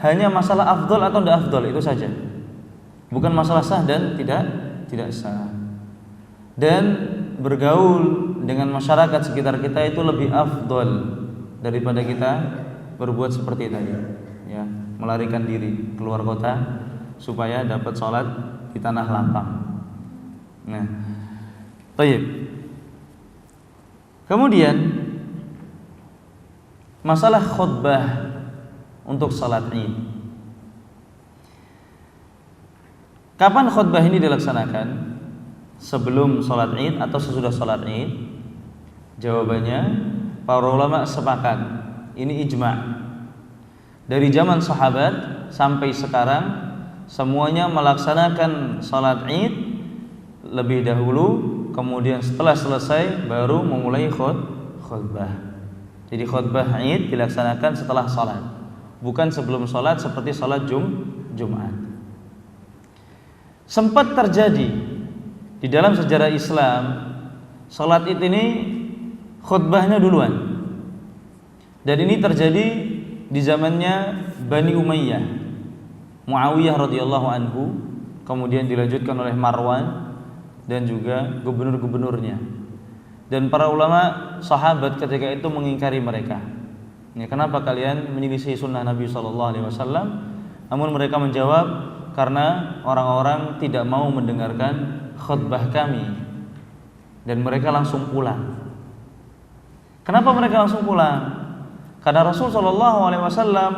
hanya masalah afdol atau tidak afdol, itu saja. Bukan masalah sah dan tidak sah. Dan bergaul dengan masyarakat sekitar kita itu lebih afdol daripada kita berbuat seperti tadi, ya, melarikan diri keluar kota supaya dapat sholat di tanah lapang. Nah, baik. Kemudian masalah khutbah untuk sholat Id. Kapan khutbah ini dilaksanakan? Sebelum sholat Id atau sesudah sholat Id? Jawabannya, para ulama sepakat, ini ijma'. Dari zaman sahabat sampai sekarang semuanya melaksanakan sholat Id lebih dahulu, kemudian setelah selesai baru memulai khutbah. Jadi khutbah Id dilaksanakan setelah sholat, bukan sebelum sholat seperti sholat Jumat. Sempat terjadi di dalam sejarah Islam, sholat Id ini khutbahnya duluan. Dan ini terjadi di zamannya Bani Umayyah, Muawiyah radhiyallahu anhu, kemudian dilanjutkan oleh Marwan dan juga gubernur-gubernurnya. Dan para ulama sahabat ketika itu mengingkari mereka. Ya, kenapa kalian menyelisih sunnah Nabi SAW? Namun mereka menjawab, karena orang-orang tidak mau mendengarkan khutbah kami dan mereka langsung pulang. Kenapa mereka langsung pulang? Karena Rasul SAW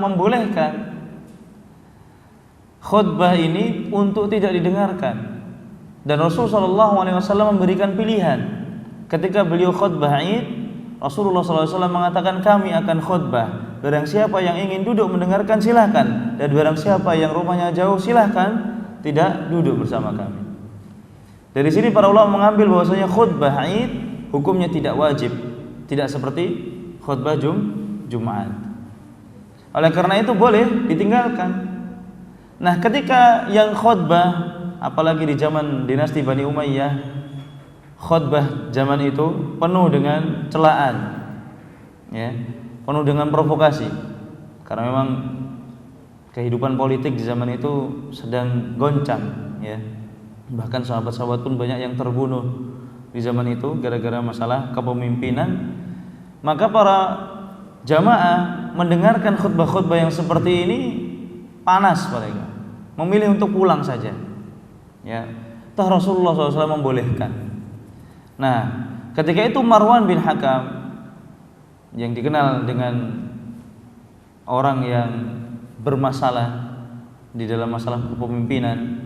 membolehkan khutbah ini untuk tidak didengarkan, dan Rasul SAW memberikan pilihan. Ketika beliau khutbah Id, Rasulullah SAW mengatakan, kami akan khutbah, barang siapa yang ingin duduk mendengarkan silahkan, dan barang siapa yang rumahnya jauh silahkan tidak duduk bersama kami. Dari sini para ulama mengambil bahwasanya khutbah Id hukumnya tidak wajib, tidak seperti khutbah Jumat. Oleh karena itu boleh ditinggalkan. Nah, ketika yang khutbah, apalagi di zaman dinasti Bani Umayyah, khutbah zaman itu penuh dengan celaan, ya, penuh dengan provokasi. Karena memang kehidupan politik di zaman itu sedang goncang, ya. Bahkan sahabat-sahabat pun banyak yang terbunuh di zaman itu gara-gara masalah kepemimpinan. Maka para jamaah mendengarkan khutbah-khutbah yang seperti ini panas mereka, memilih untuk pulang saja. Ya, toh Rasulullah SAW membolehkan. Nah, ketika itu Marwan bin Hakam yang dikenal dengan orang yang bermasalah di dalam masalah kepemimpinan,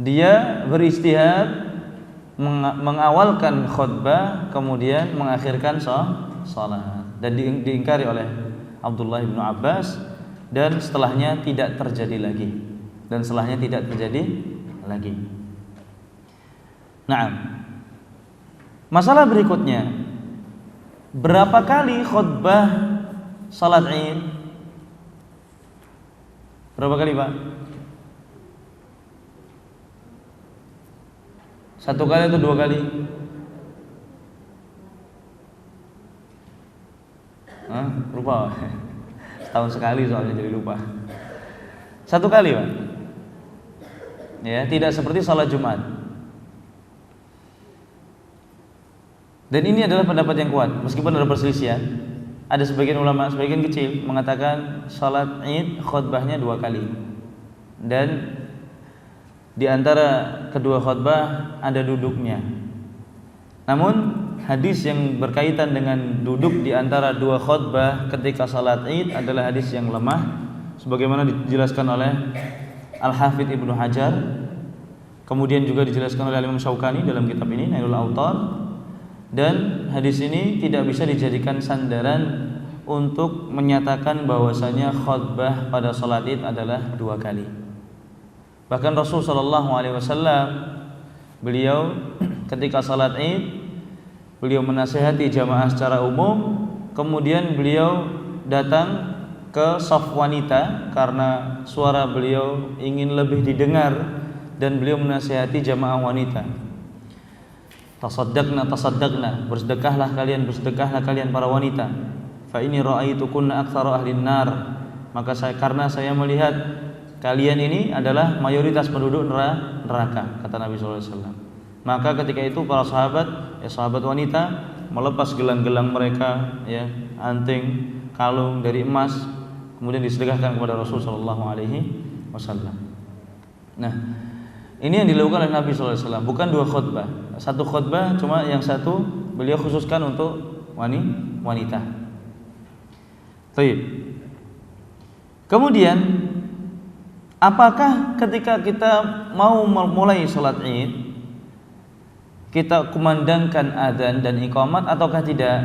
dia beristihad mengawalkan khutbah kemudian mengakhirkan salat, dan diingkari oleh Abdullah bin Abbas, dan setelahnya tidak terjadi lagi. Nah, masalah berikutnya, berapa kali khutbah salat Id? Berapa kali, Pak? 1 kali atau 2 kali? Lupa. Setahun sekali soalnya jadi lupa. 1 kali, Pak. Ya, tidak seperti salat Jumat. Dan ini adalah pendapat yang kuat, meskipun ada perselisihan. Ada sebagian ulama, sebagian kecil mengatakan salat Id khutbahnya 2 kali. Dan di antara kedua khutbah ada duduknya. Namun hadis yang berkaitan dengan duduk di antara 2 khutbah ketika salat Id adalah hadis yang lemah, sebagaimana dijelaskan oleh Al-Hafidz Ibnu Hajar, kemudian juga dijelaskan oleh Imam Syaukani dalam kitab ini Nailul Autar. Dan hadis ini tidak bisa dijadikan sandaran untuk menyatakan bahwasanya khutbah pada salat Id adalah 2 kali. Bahkan Rasul SAW beliau ketika salat Id, beliau menasihati jamaah secara umum, kemudian beliau datang ke shaf wanita karena suara beliau ingin lebih didengar, dan beliau menasihati jamaah wanita. Tasaddaqna, bersedekahlah kalian para wanita. Fa inni ra'aitukunna aktsara ahlin nar. Maka karena saya melihat kalian ini adalah mayoritas penduduk neraka, kata Nabi SAW. Maka ketika itu para sahabat wanita melepas gelang-gelang mereka, ya, anting, kalung dari emas, kemudian disedekahkan kepada Rasul SAW. Nah, ini yang dilakukan oleh Nabi SAW, bukan 2 khutbah. 1 khutbah, cuma yang 1 beliau khususkan untuk wanita. Baik. Kemudian, apakah ketika kita mau mulai salat Id kita kumandangkan adzan dan iqamat ataukah tidak?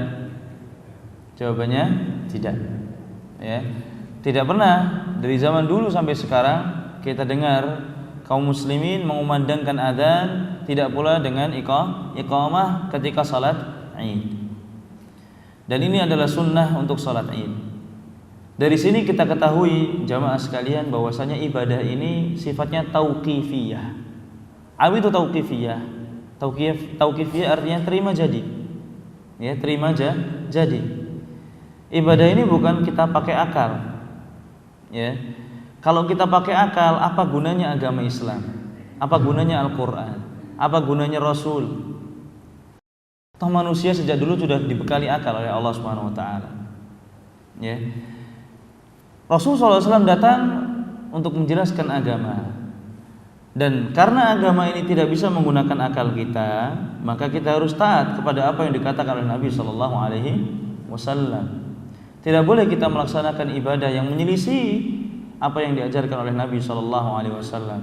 Jawabannya tidak. Ya. Tidak pernah dari zaman dulu sampai sekarang kita dengar kaum muslimin mengumandangkan adzan, tidak pula dengan iqamah ketika salat Id. Dan ini adalah sunnah untuk salat Id. Dari sini kita ketahui jamaah sekalian bahwasanya ibadah ini sifatnya tauqifiyah. Apa itu tauqifiyah? Tauqifiyah artinya terima jadi. Ya, terima jadi. Ibadah ini bukan kita pakai akal. Ya. Kalau kita pakai akal, apa gunanya agama Islam? Apa gunanya Al-Qur'an? Apa gunanya Rasul? Toh manusia sejak dulu sudah dibekali akal oleh Allah Subhanahu wa taala. Ya. Rasul SAW datang untuk menjelaskan agama. Dan karena agama ini tidak bisa menggunakan akal kita, maka kita harus taat kepada apa yang dikatakan oleh Nabi sallallahu alaihi wasallam. Tidak boleh kita melaksanakan ibadah yang menyelisih apa yang diajarkan oleh Nabi sallallahu alaihi wasallam.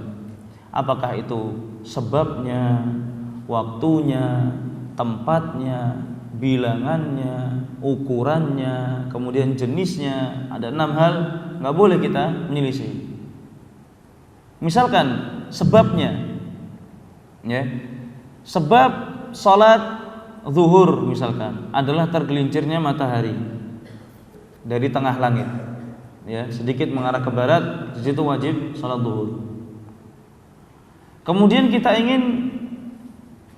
Apakah itu sebabnya, waktunya, tempatnya, bilangannya, ukurannya, kemudian jenisnya, ada 6 hal nggak boleh kita menyelisih. Misalkan sebabnya, ya, sebab salat zuhur misalkan adalah tergelincirnya matahari dari tengah langit, ya, sedikit mengarah ke barat, di situ wajib salat zuhur. Kemudian kita ingin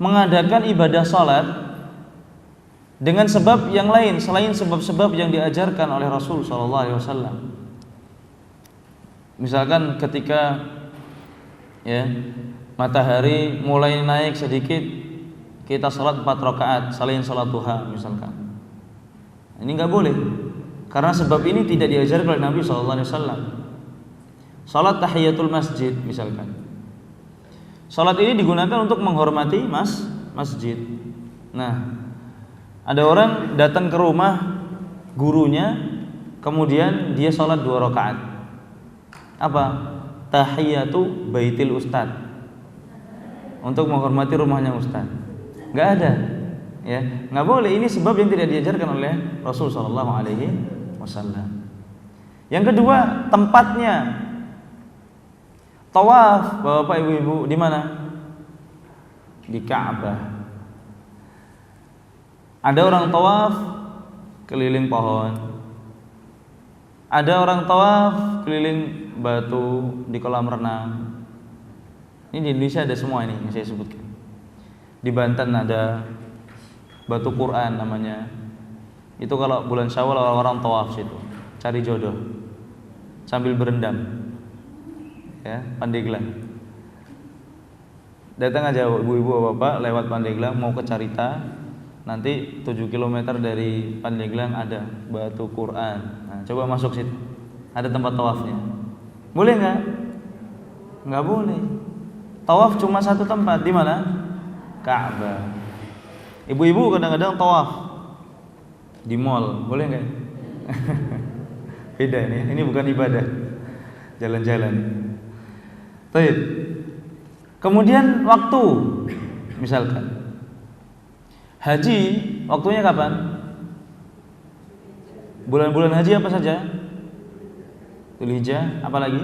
mengadakan ibadah salat dengan sebab yang lain selain sebab-sebab yang diajarkan oleh Rasul sallallahu alaihi wasallam. Misalkan ketika, ya, matahari mulai naik sedikit, kita salat 4 rakaat selain salat duha misalkan. Ini enggak boleh. Karena sebab ini tidak diajarkan oleh Nabi sallallahu alaihi wasallam. Salat tahiyatul masjid misalkan. Salat ini digunakan untuk menghormati masjid. Nah, ada orang datang ke rumah gurunya, kemudian dia salat 2 rakaat. Apa? Tahiyatu baitil ustad, untuk menghormati rumahnya ustad. Enggak ada, ya, enggak boleh. Ini sebab yang tidak diajarkan oleh Rasul sallallahu alaihi wasallam. Yang kedua, tempatnya. Tawaf, Bapak Ibu-ibu, di mana? Di Ka'bah. Ada orang tawaf keliling pohon. Ada orang tawaf keliling batu di kolam renang. Ini di Indonesia ada semua ini yang saya sebutkan. Di Banten ada batu Quran namanya. Itu kalau bulan Syawal orang-orang tawaf situ, cari jodoh sambil berendam. Ya, Pandeglang. Datang aja ibu-ibu bapak lewat Pandeglang mau ke Carita, nanti 7 km dari Pandeglang ada batu Quran. Nah, coba masuk situ. Ada tempat tawafnya. Boleh nggak? Nggak boleh. Tawaf cuma satu tempat, di mana? Ka'bah. Ibu-ibu kadang-kadang tawaf di mall, boleh nggak? Beda ini bukan ibadah. Jalan-jalan. Baik. Kemudian waktu, misalkan haji, waktunya kapan? Bulan-bulan haji apa saja? Dzulhijjah, apa lagi?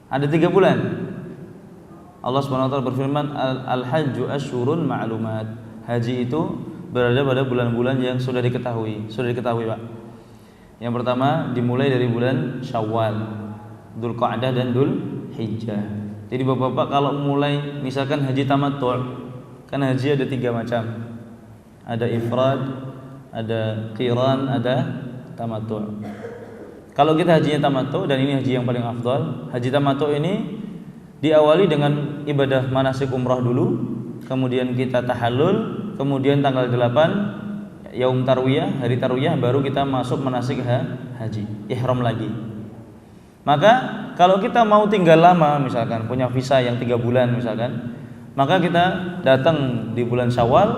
Ada 3 bulan. Allah Subhanahu wa taala berfirman, Al-hajju asyhurun ma'lumat. Haji itu berada pada bulan-bulan yang sudah diketahui. Sudah diketahui, Pak. Yang pertama dimulai dari bulan Syawal, Dzulqa'dah dan Dzulhijjah. Jadi Bapak-bapak kalau mulai misalkan haji tamattu', kan haji ada 3 macam. Ada ifrad, ada qiran, ada tamattu'. Kalau kita hajinya tamattu', dan ini haji yang paling afdal, haji tamattu' ini diawali dengan ibadah manasik umrah dulu, kemudian kita tahallul, kemudian tanggal 8 yaum tarwiyah, hari tarwiyah, baru kita masuk manasik haji, ihram lagi. Maka kalau kita mau tinggal lama, misalkan punya visa yang 3 bulan misalkan, maka kita datang di bulan Syawal,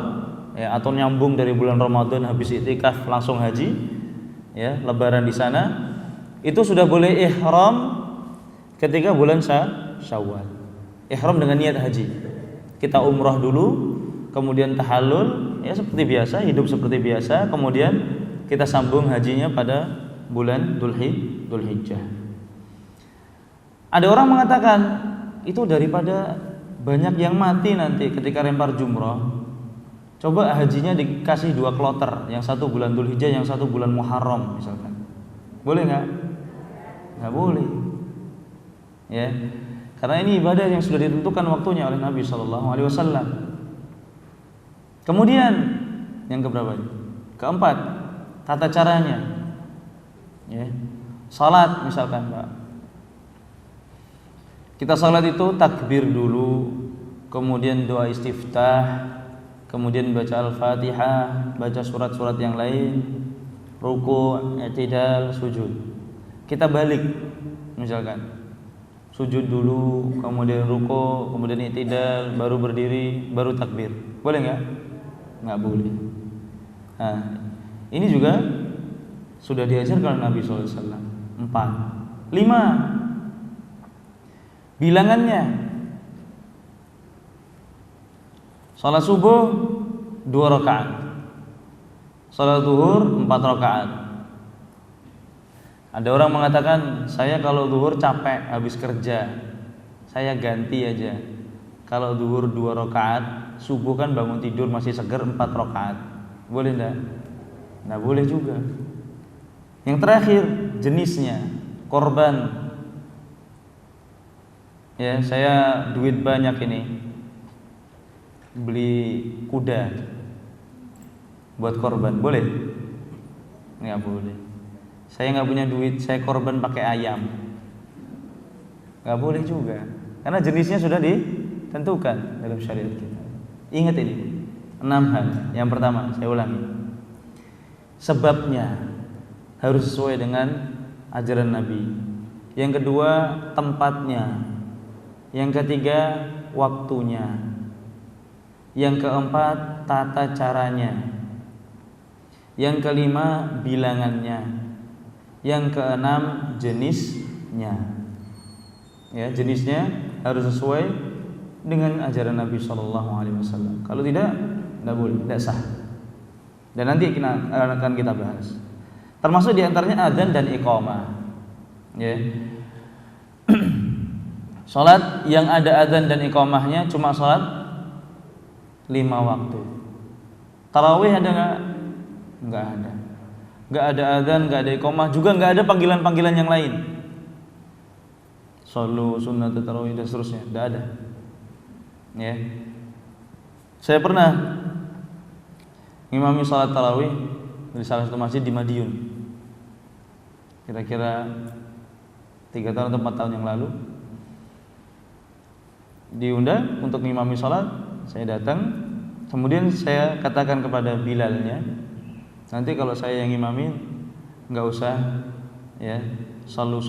ya, atau nyambung dari bulan Ramadan habis iktikaf langsung haji, ya, lebaran di sana, itu sudah boleh ihram ketika bulan Syawal. Ihram dengan niat haji. Kita umrah dulu, kemudian tahallul, ya, seperti biasa, hidup seperti biasa, kemudian kita sambung hajinya pada bulan Dzulhijjah. Ada orang mengatakan itu daripada banyak yang mati nanti ketika lempar jumrah, coba hajinya dikasih 2 kloter, yang 1 bulan Dzulhijjah, yang 1 bulan Muharram misalkan. Boleh nggak? Nggak boleh. Ya, karena ini ibadah yang sudah ditentukan waktunya oleh Nabi Sallallahu Alaihi Wasallam. Kemudian yang keberapa? Keempat, tata caranya. Ya, salat misalkan, Pak. Kita salat itu takbir dulu, kemudian doa istiftah, kemudian baca Al-Fatihah, baca surat-surat yang lain, ruku', i'tidal, sujud. kita balik, misalkan sujud dulu, kemudian ruko, kemudian i'tidal, baru berdiri, baru takbir. Boleh nggak? Nggak boleh. Nah, ini juga sudah diajarkan oleh Nabi SAW. 4, 5 bilangannya. Salat subuh 2 rakaat, salat zuhur 4 rakaat. Ada orang mengatakan, saya kalau zuhur capek habis kerja, saya ganti aja. Kalau zuhur 2 rakaat, subuh kan bangun tidur masih segar 4 rakaat. Boleh enggak? Nggak boleh juga. Yang terakhir jenisnya, korban. Ya, saya duit banyak ini, beli kuda buat korban, boleh? Nggak boleh. Saya nggak punya duit, saya korban pakai ayam, nggak boleh juga, karena jenisnya sudah ditentukan dalam syariat kita. Ingat ini 6 hal. Yang pertama, saya ulangi, sebabnya harus sesuai dengan ajaran Nabi. Yang kedua, tempatnya. Yang ketiga, waktunya. Yang keempat, tata caranya. Yang kelima, bilangannya. Yang keenam, jenisnya. Ya, jenisnya harus sesuai dengan ajaran Nabi SAW. Kalau tidak boleh, tidak sah. Dan nanti akan kita bahas. Termasuk diantaranya adzan dan iqamah. Ya. Salat yang ada adzan dan iqamahnya cuma salat 5 waktu. Tarawih ada nggak? Nggak ada. Nggak ada adzan, nggak ada iqamah, juga nggak ada panggilan-panggilan yang lain. Shollu sunnat tarawih dan seterusnya, nggak ada. Ya. Saya pernah ngimami salat tarawih di salah satu masjid di Madiun. Kira-kira 3 tahun atau 4 tahun yang lalu. Diundang untuk ngimami salat, saya datang. Kemudian saya katakan kepada Bilalnya, nanti kalau saya yang imamin nggak usah ya solu.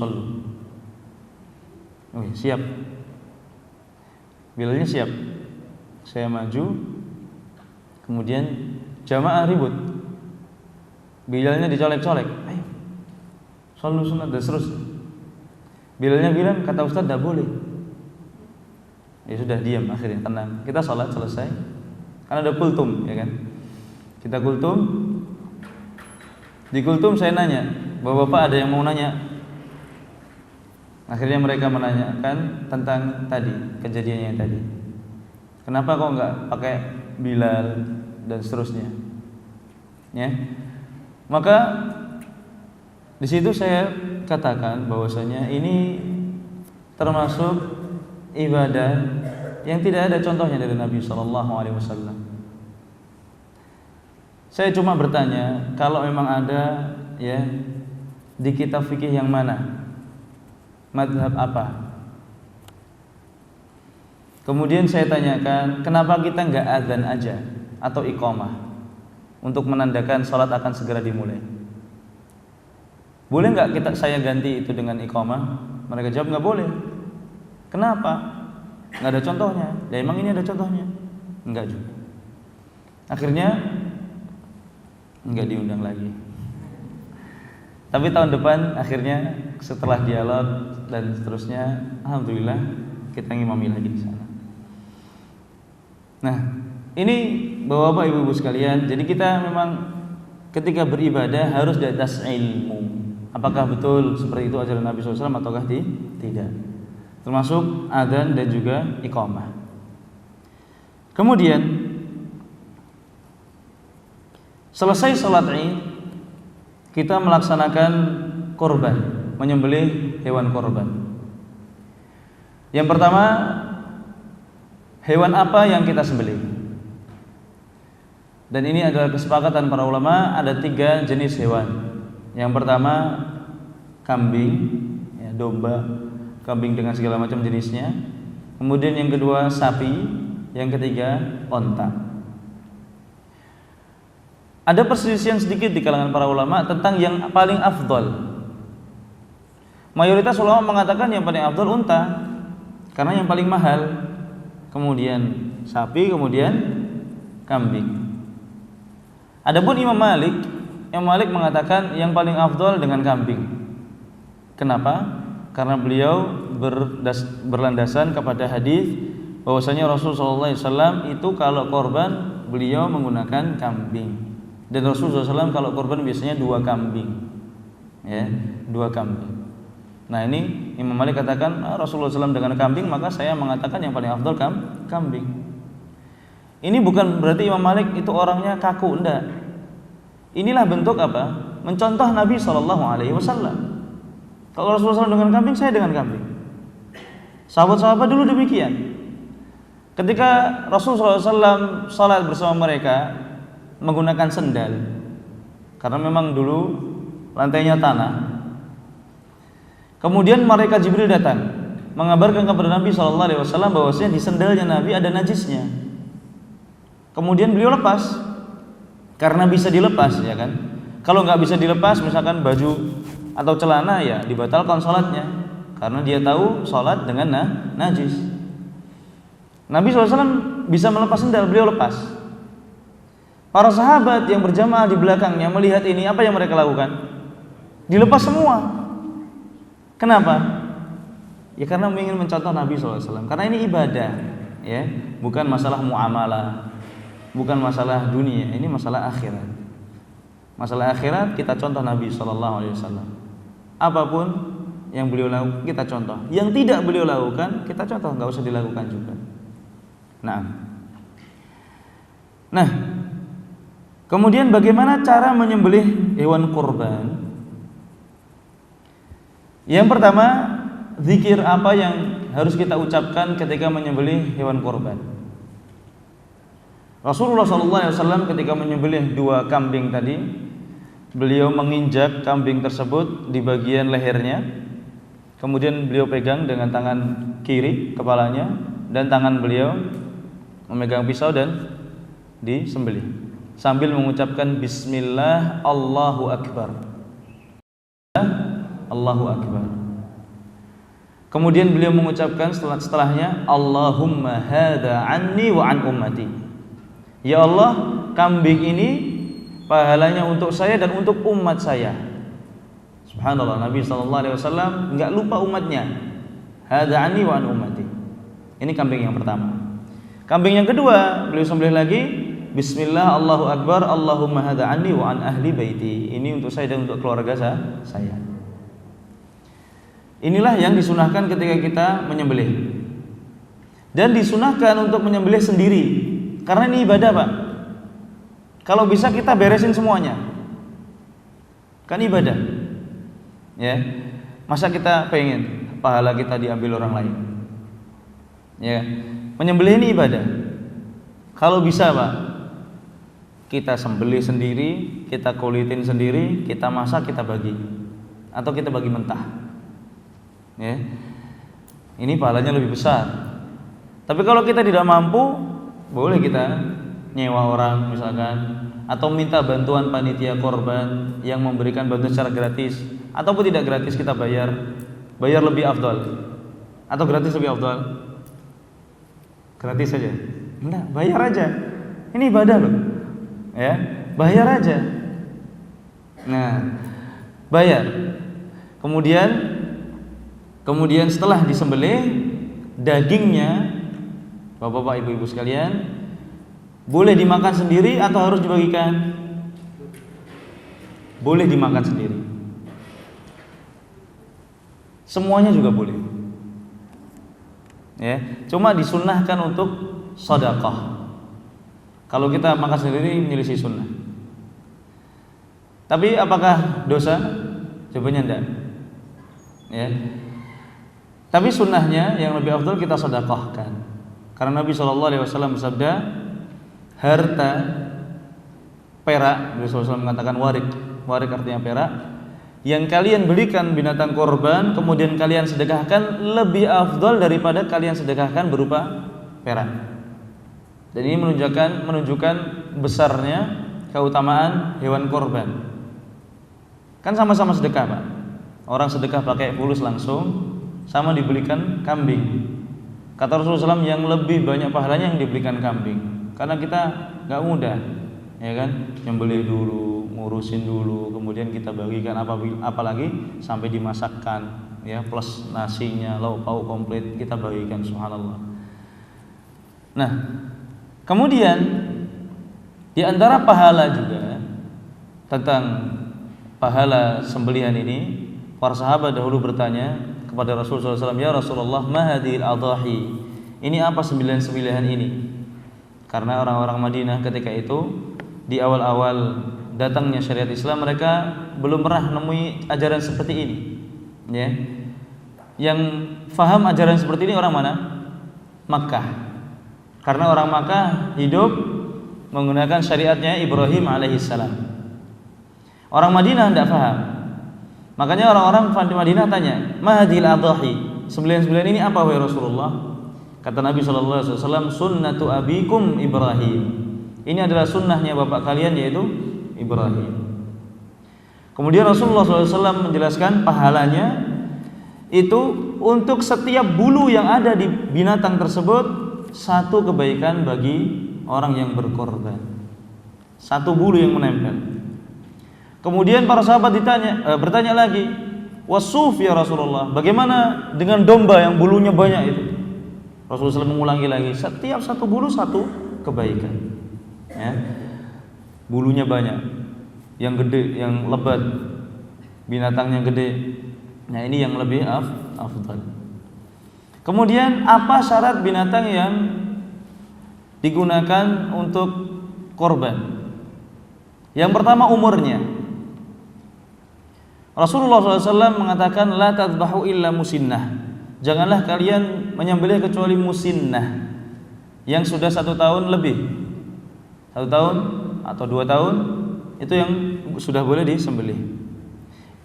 Oke, siap. Bilalnya siap. Saya maju. Kemudian jamaah ribut. Bilalnya dicolek-colek. Ayo, solu sunat dan seterusnya. Bilalnya bilang, kata Ustaz tidak boleh. Ya sudah, diam, akhirnya tenang. Kita sholat selesai. Kan ada kultum, ya kan? Kita kultum. Di kultum saya nanya, bapak-bapak ada yang mau nanya? Akhirnya mereka menanyakan tentang tadi, kejadiannya tadi. Kenapa kok nggak pakai Bilal dan seterusnya? Ya, maka di situ saya katakan bahwasanya ini termasuk ibadah yang tidak ada contohnya dari Nabi SAW. Saya cuma bertanya, kalau memang ada ya di kitab fikih yang mana, mazhab apa? Kemudian saya tanyakan, kenapa kita nggak adzan aja atau iqamah untuk menandakan sholat akan segera dimulai? Boleh nggak saya ganti itu dengan iqamah? Mereka jawab nggak boleh. Kenapa? Nggak ada contohnya. Ya emang ini ada contohnya? Enggak juga. Akhirnya nggak diundang lagi. Tapi tahun depan akhirnya setelah dialog dan seterusnya, alhamdulillah kita ngimami lagi di sana. Nah, ini bapak-bapak ibu-ibu sekalian, jadi kita memang ketika beribadah harus di atas ilmu. Apakah betul seperti itu ajaran Nabi SAW ataukah tidak? Termasuk adzan dan juga iqamah. Kemudian selesai salat Id, kita melaksanakan korban, menyembelih hewan korban. Yang pertama, hewan apa yang kita sembelih? Dan ini adalah kesepakatan para ulama, ada 3 jenis hewan. Yang pertama, kambing, ya, domba, kambing dengan segala macam jenisnya. Kemudian yang kedua, sapi. Yang ketiga, onta. Ada perselisihan sedikit di kalangan para ulama tentang yang paling afdol. Mayoritas ulama mengatakan yang paling afdal unta karena yang paling mahal. Kemudian sapi, kemudian kambing. Adapun Imam Malik mengatakan yang paling afdal dengan kambing. Kenapa? Karena beliau berlandasan kepada hadis bahwasanya Rasulullah SAW itu kalau korban beliau menggunakan kambing. Dan Rasulullah SAW kalau korban biasanya 2 kambing, ya, 2 kambing. Nah ini Imam Malik katakan Rasulullah SAW dengan kambing, maka saya mengatakan yang paling afdal kambing. Ini bukan berarti Imam Malik itu orangnya kaku, enggak. Inilah bentuk apa? Mencontoh Nabi SAW. Kalau Rasulullah SAW dengan kambing, saya dengan kambing. Sahabat-sahabat dulu demikian. Ketika Rasulullah SAW salat bersama mereka menggunakan sendal, karena memang dulu lantainya tanah. Kemudian malaikat Jibril datang mengabarkan kepada Nabi SAW bahwasanya di sendalnya Nabi ada najisnya. Kemudian beliau lepas karena bisa dilepas, ya kan? Kalau nggak bisa dilepas, misalkan baju atau celana, ya dibatalkan sholatnya karena dia tahu sholat dengan najis. Nabi SAW bisa melepas sendal, beliau lepas. Para sahabat yang berjamaah di belakangnya melihat ini, apa yang mereka lakukan? Dilepas semua. Kenapa? Ya karena ingin mencontoh Nabi SAW. Karena ini ibadah, ya, bukan masalah muamalah, bukan masalah dunia. Ini masalah akhirat. Masalah akhirat kita contoh Nabi SAW. Apapun yang beliau lakukan kita contoh. Yang tidak beliau lakukan kita contoh, nggak usah dilakukan juga. Nah, kemudian bagaimana cara menyembelih hewan kurban? Yang pertama, zikir apa yang harus kita ucapkan ketika menyembelih hewan kurban. Rasulullah SAW ketika menyembelih 2 kambing tadi, beliau menginjak kambing tersebut di bagian lehernya, kemudian beliau pegang dengan tangan kiri kepalanya, dan tangan beliau memegang pisau dan disembelih sambil mengucapkan Bismillah, Allahu Akbar. Allahu Akbar. Kemudian beliau mengucapkan setelahnya Allahumma hadza anni wa an ummati. Ya Allah, kambing ini pahalanya untuk saya dan untuk umat saya. Subhanallah, Nabi SAW enggak lupa umatnya. Hadza anni wa an ummati. Ini kambing yang pertama. Kambing yang kedua, beliau sembelih lagi Bismillah, Allahu Akbar, Allahumma hadza anni wa an ahli baiti. Ini untuk saya dan untuk keluarga saya. Inilah yang disunahkan ketika kita menyembelih. Dan disunahkan untuk menyembelih sendiri, karena ini ibadah, Pak. Kalau bisa kita beresin semuanya, kan ibadah, ya. Masa kita pengen pahala kita diambil orang lain, ya. Menyembelih ini ibadah. Kalau bisa, Pak, kita sembelih sendiri, kita kulitin sendiri, kita masak, kita bagi, atau kita bagi mentah, ya. Ini pahalanya lebih besar. Tapi kalau kita tidak mampu, boleh kita nyewa orang misalkan, atau minta bantuan panitia korban yang memberikan bantuan secara gratis, ataupun tidak gratis kita bayar lebih afdal. Atau gratis lebih afdal? Gratis saja? Enggak, bayar aja. Ini ibadah loh, ya, bayar aja. Nah, bayar. Kemudian setelah disembelih, dagingnya, bapak-bapak, ibu-ibu sekalian, boleh dimakan sendiri atau harus dibagikan? Boleh dimakan sendiri. Semuanya juga boleh, ya. Cuma disunnahkan untuk sedekah. Kalau kita makan sendiri menyelisih sunnah. Tapi apakah dosa? Jawabannya enggak, ya. Tapi sunnahnya yang lebih afdal kita sedekahkan. Karena Nabi SAW bersabda, harta perak, Nabi SAW mengatakan warik artinya perak, yang kalian belikan binatang korban kemudian kalian sedekahkan lebih afdal daripada kalian sedekahkan berupa perak. Dan ini menunjukkan besarnya keutamaan hewan korban. Kan sama-sama sedekah, Pak. orang sedekah pakai fulus langsung sama dibelikan kambing. Kata Rasulullah SAW, yang lebih banyak pahalanya yang dibelikan kambing, karena kita nggak mudah, ya kan, nyembelih dulu, ngurusin dulu, kemudian kita bagikan, apalagi sampai dimasakkan, ya, plus nasinya, lauk pauk komplit kita bagikan, subhanallah. Nah, kemudian di antara pahala juga tentang pahala sembelihan ini, para sahabat dahulu bertanya kepada Rasulullah SAW, ya Rasulullah, ma hadhil adahi, ini apa sembelihan-sembelihan ini? Karena orang-orang Madinah ketika itu di awal-awal datangnya syariat Islam, mereka belum pernah nemui ajaran seperti ini, ya. Yang faham ajaran seperti ini orang mana? Makkah. Karena orang Makkah hidup menggunakan syariatnya Ibrahim alaihissalam. Orang Madinah tidak faham. Makanya orang-orang di Madinah tanya, ma hadhil adahi, sembelihan-sembelihan ini apa wahai Rasulullah? Kata Nabi SAW, sunnatu abikum Ibrahim. Ini adalah sunnahnya bapak kalian, yaitu Ibrahim. Kemudian Rasulullah SAW menjelaskan pahalanya itu untuk setiap bulu yang ada di binatang tersebut, satu kebaikan bagi orang yang berkorban. Satu bulu yang menempel. Kemudian para sahabat bertanya lagi, wasuf ya Rasulullah, bagaimana dengan domba yang bulunya banyak itu? Rasulullah SAW mengulangi lagi, setiap satu bulu satu kebaikan, ya. Bulunya banyak, yang gede, yang lebat, binatangnya gede. Nah, ini yang lebih afdal. Kemudian apa syarat binatang yang digunakan untuk korban? Yang pertama, umurnya. Rasulullah SAW mengatakan, la tadbahu illa musinnah, janganlah kalian menyembelih kecuali musinnah, yang sudah 1 tahun lebih, 1 tahun atau 2 tahun, itu yang sudah boleh disembelih.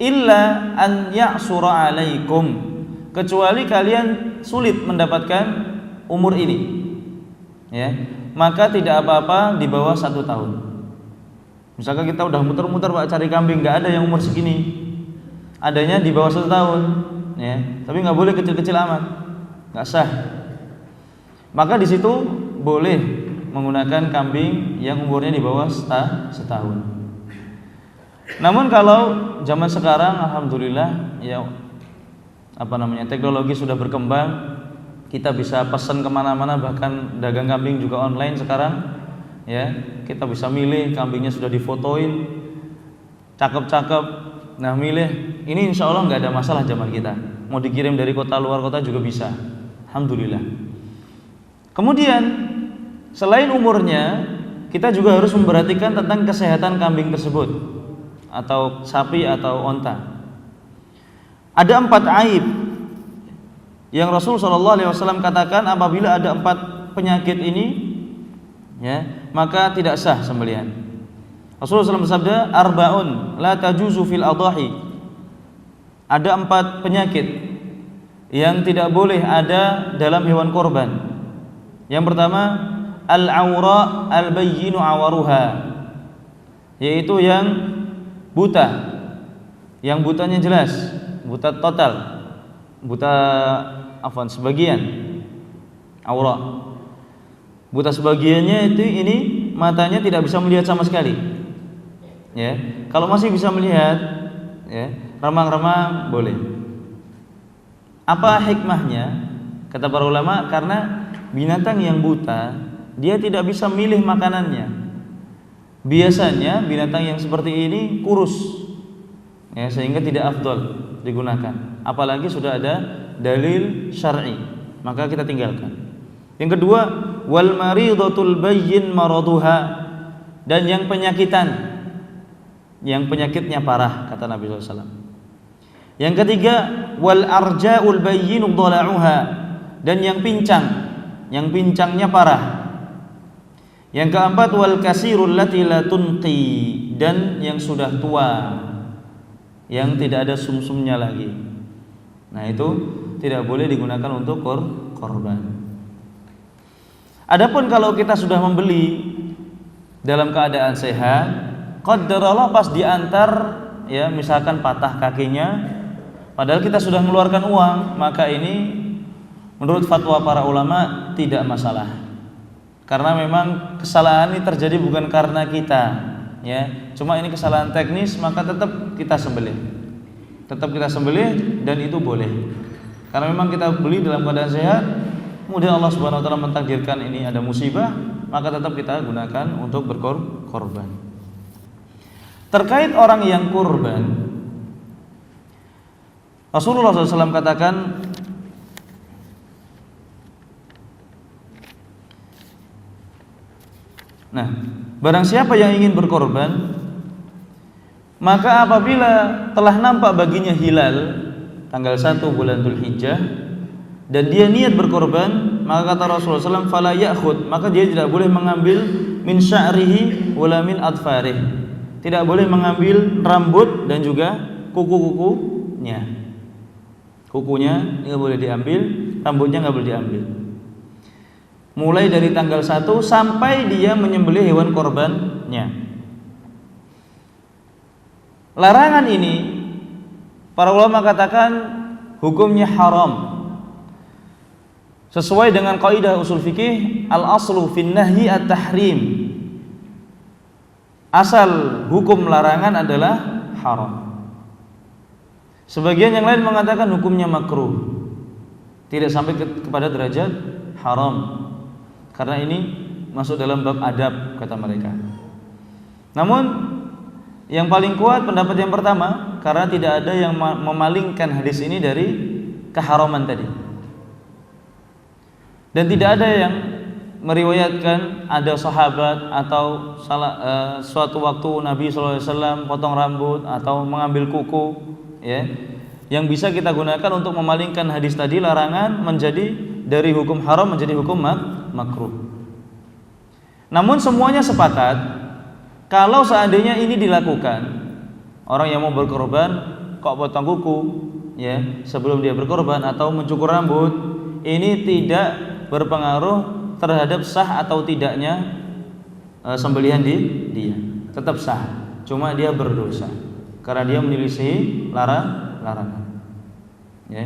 Illa an ya'sura alaikum, kecuali kalian sulit mendapatkan umur ini, ya, maka tidak apa-apa di bawah 1 tahun. Misalkan kita udah muter-muter Pak cari kambing, nggak ada yang umur segini, adanya di bawah 1 tahun, ya, tapi nggak boleh kecil-kecil amat, nggak sah. Maka di situ boleh menggunakan kambing yang umurnya di bawah setahun. Namun kalau zaman sekarang, alhamdulillah, ya, teknologi sudah berkembang, kita bisa pesan kemana-mana, bahkan dagang kambing juga online sekarang, ya, kita bisa milih, kambingnya sudah difotoin, cakep-cakep. Nah, milih ini insya Allah nggak ada masalah zaman kita. Mau dikirim dari kota luar kota juga bisa, alhamdulillah. Kemudian selain umurnya, kita juga harus memperhatikan tentang kesehatan kambing tersebut, atau sapi atau onta. Ada 4 aib yang Rasul SAW katakan, apabila ada 4 penyakit ini, ya, maka tidak sah sembelihan. Rasulullah SAW bersabda, arba'un la tajuzu fil adahi, ada 4 penyakit yang tidak boleh ada dalam hewan korban. Yang pertama, al-aura al-bayyinu awaruha, yaitu yang buta, yang butanya jelas, buta total, buta sebagian, aura. Buta sebagiannya itu ini matanya tidak bisa melihat sama sekali. Ya, kalau masih bisa melihat, ya, remang-remang boleh. Apa hikmahnya? Kata para ulama, karena binatang yang buta dia tidak bisa milih makanannya. Biasanya binatang yang seperti ini kurus, ya, sehingga tidak afdal digunakan. Apalagi sudah ada dalil syar'i, maka kita tinggalkan. Yang kedua, wal maridatul bayyin maraduha, dan yang penyakitan, yang penyakitnya parah, kata Nabi SAW. Yang ketiga, wal arja'ul bayyinu dhala'uha, dan yang pincang, yang pincangnya parah. Yang keempat, wal kasirul lati la tunqi, dan yang sudah tua, yang tidak ada sumsumnya lagi. Nah, itu tidak boleh digunakan untuk korban. Adapun kalau kita sudah membeli dalam keadaan sehat, qaddarallah pas diantar, ya, misalkan patah kakinya, padahal kita sudah mengeluarkan uang, maka ini menurut fatwa para ulama tidak masalah. Karena memang kesalahan ini terjadi bukan karena kita, ya. Cuma ini kesalahan teknis, maka tetap kita sembelih. Tetap kita sembelih dan itu boleh. Karena memang kita beli dalam keadaan sehat, kemudian Allah Subhanahu wa taala mentakdirkan ini ada musibah, maka tetap kita gunakan untuk berkorban. Terkait orang yang kurban, Rasulullah SAW katakan, nah, barang siapa yang ingin berkorban, maka apabila telah nampak baginya hilal tanggal 1 bulan Dzulhijjah dan dia niat berkorban, maka kata Rasulullah SAW, fala ya'khud, maka dia tidak boleh mengambil min sya'rihi wala min adfarih, tidak boleh mengambil rambut dan juga kuku-kukunya. Kukunya nggak boleh diambil, rambutnya nggak boleh diambil. Mulai dari tanggal 1 sampai dia menyembelih hewan korbannya. Larangan ini para ulama katakan hukumnya haram. Sesuai dengan kaidah usul fikih, al-aslu fin nahyi at-tahrim. Asal hukum larangan adalah haram. Sebagian yang lain mengatakan hukumnya makruh, tidak sampai kepada derajat haram, karena ini masuk dalam bab adab kata mereka. Namun yang paling kuat pendapat yang pertama, karena tidak ada yang memalingkan hadis ini dari keharaman tadi, dan tidak ada yang meriwayatkan ada sahabat atau suatu waktu Nabi SAW potong rambut atau mengambil kuku, ya, yang bisa kita gunakan untuk memalingkan hadis tadi larangan menjadi dari hukum haram menjadi hukum makruh. Namun semuanya sepakat kalau seandainya ini dilakukan, orang yang mau berkorban kok potong kuku, ya, sebelum dia berkorban atau mencukur rambut, ini tidak berpengaruh terhadap sah atau tidaknya sembelihan dia, tetap sah. Cuma dia berdosa karena dia menyelisihi larangan. Ya.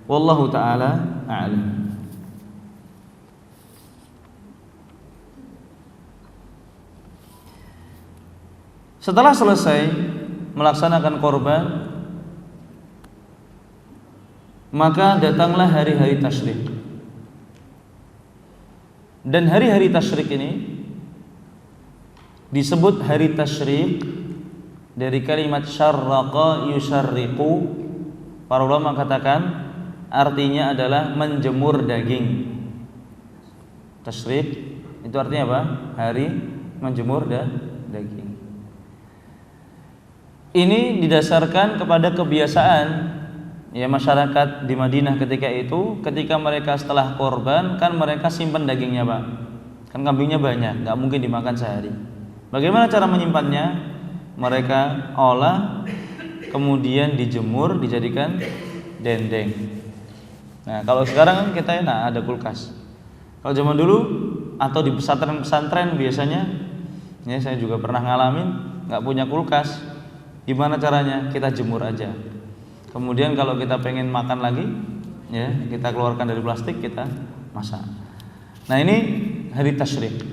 Wallahu taala a'lam. Setelah selesai melaksanakan korban, maka datanglah hari-hari tasyrik. Dan hari-hari tasyrik ini disebut hari tasyrik dari kalimat syarraqa yusyarriqu. Para ulama katakan artinya adalah menjemur daging. Tasyrik itu artinya apa? Hari menjemur daging. Ini didasarkan kepada kebiasaan ya masyarakat di Madinah ketika itu, ketika mereka setelah korban kan mereka simpan dagingnya, Pak. Kan kambingnya banyak, nggak mungkin dimakan sehari. Bagaimana cara menyimpannya? Mereka olah, kemudian dijemur, dijadikan dendeng. Nah, kalau sekarang kan kita enak ada kulkas. Kalau zaman dulu atau di pesantren-pesantren biasanya, ya saya juga pernah ngalamin nggak punya kulkas. Gimana caranya? Kita jemur aja. Kemudian kalau kita pengen makan lagi, ya kita keluarkan dari plastik, kita masak. Nah ini hari tasyrik.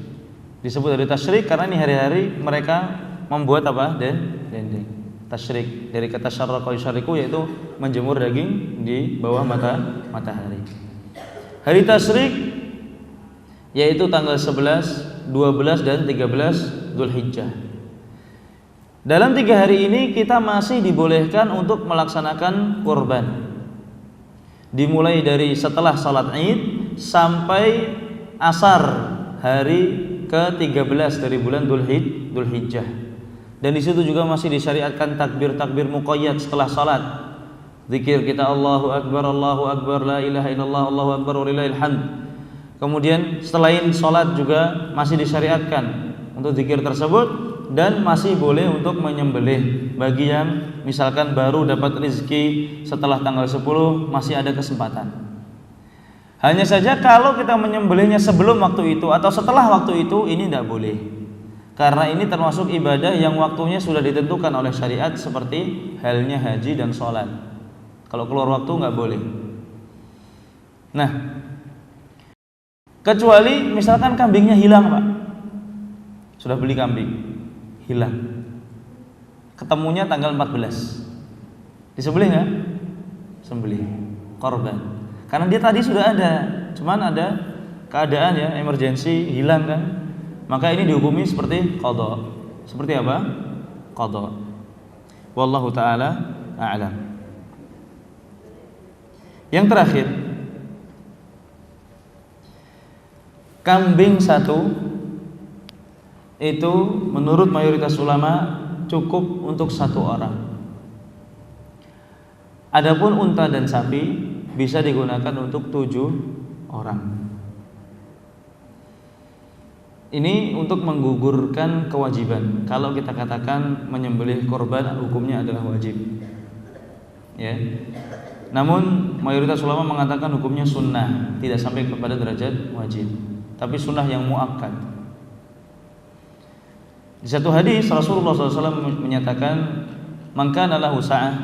Disebut hari tasyrik karena ini hari-hari mereka membuat apa? Dendeng. Tasyrik dari kata syarraqa yusyarriqu, yaitu menjemur daging di bawah matahari. Hari tasyrik yaitu tanggal 11, 12 dan 13 Dzulhijjah. Dalam 3 hari ini kita masih dibolehkan untuk melaksanakan kurban. Dimulai dari setelah salat Id sampai asar hari ke-13 dari bulan Dzulhijjah. Dan di situ juga masih disyariatkan takbir-takbir muqayyad setelah salat. Zikir kita Allahu Akbar, la ilaha illallah, Allahu Akbar, walillahil hamd. Kemudian selain salat juga masih disyariatkan untuk zikir tersebut. Dan masih boleh untuk menyembelih bagi yang misalkan baru dapat rezeki setelah tanggal 10, masih ada kesempatan. Hanya saja kalau kita menyembelihnya sebelum waktu itu atau setelah waktu itu, ini tidak boleh. Karena ini termasuk ibadah yang waktunya sudah ditentukan oleh syariat, seperti halnya haji dan sholat. Kalau keluar waktu nggak boleh. Nah, kecuali misalkan kambingnya hilang, Pak. Sudah beli kambing, hilang. Ketemunya tanggal 14. Disembelih nggak? Sembelih, korban. Karena dia tadi sudah ada, cuman ada keadaan ya, emergensi, hilang kan. Maka ini dihukumi seperti qadha. Seperti apa? Qadha. Wallahu taala a'lam. Yang terakhir, kambing satu itu menurut mayoritas ulama cukup untuk satu orang. Adapun unta dan sapi bisa digunakan untuk 7 orang. Ini untuk menggugurkan kewajiban. Kalau kita katakan menyembelih korban hukumnya adalah wajib. Ya. Namun mayoritas ulama mengatakan hukumnya sunnah, tidak sampai kepada derajat wajib, tapi sunnah yang muakkad. Di satu hadis Rasulullah SAW menyatakan, "Man kana lahu sa'ah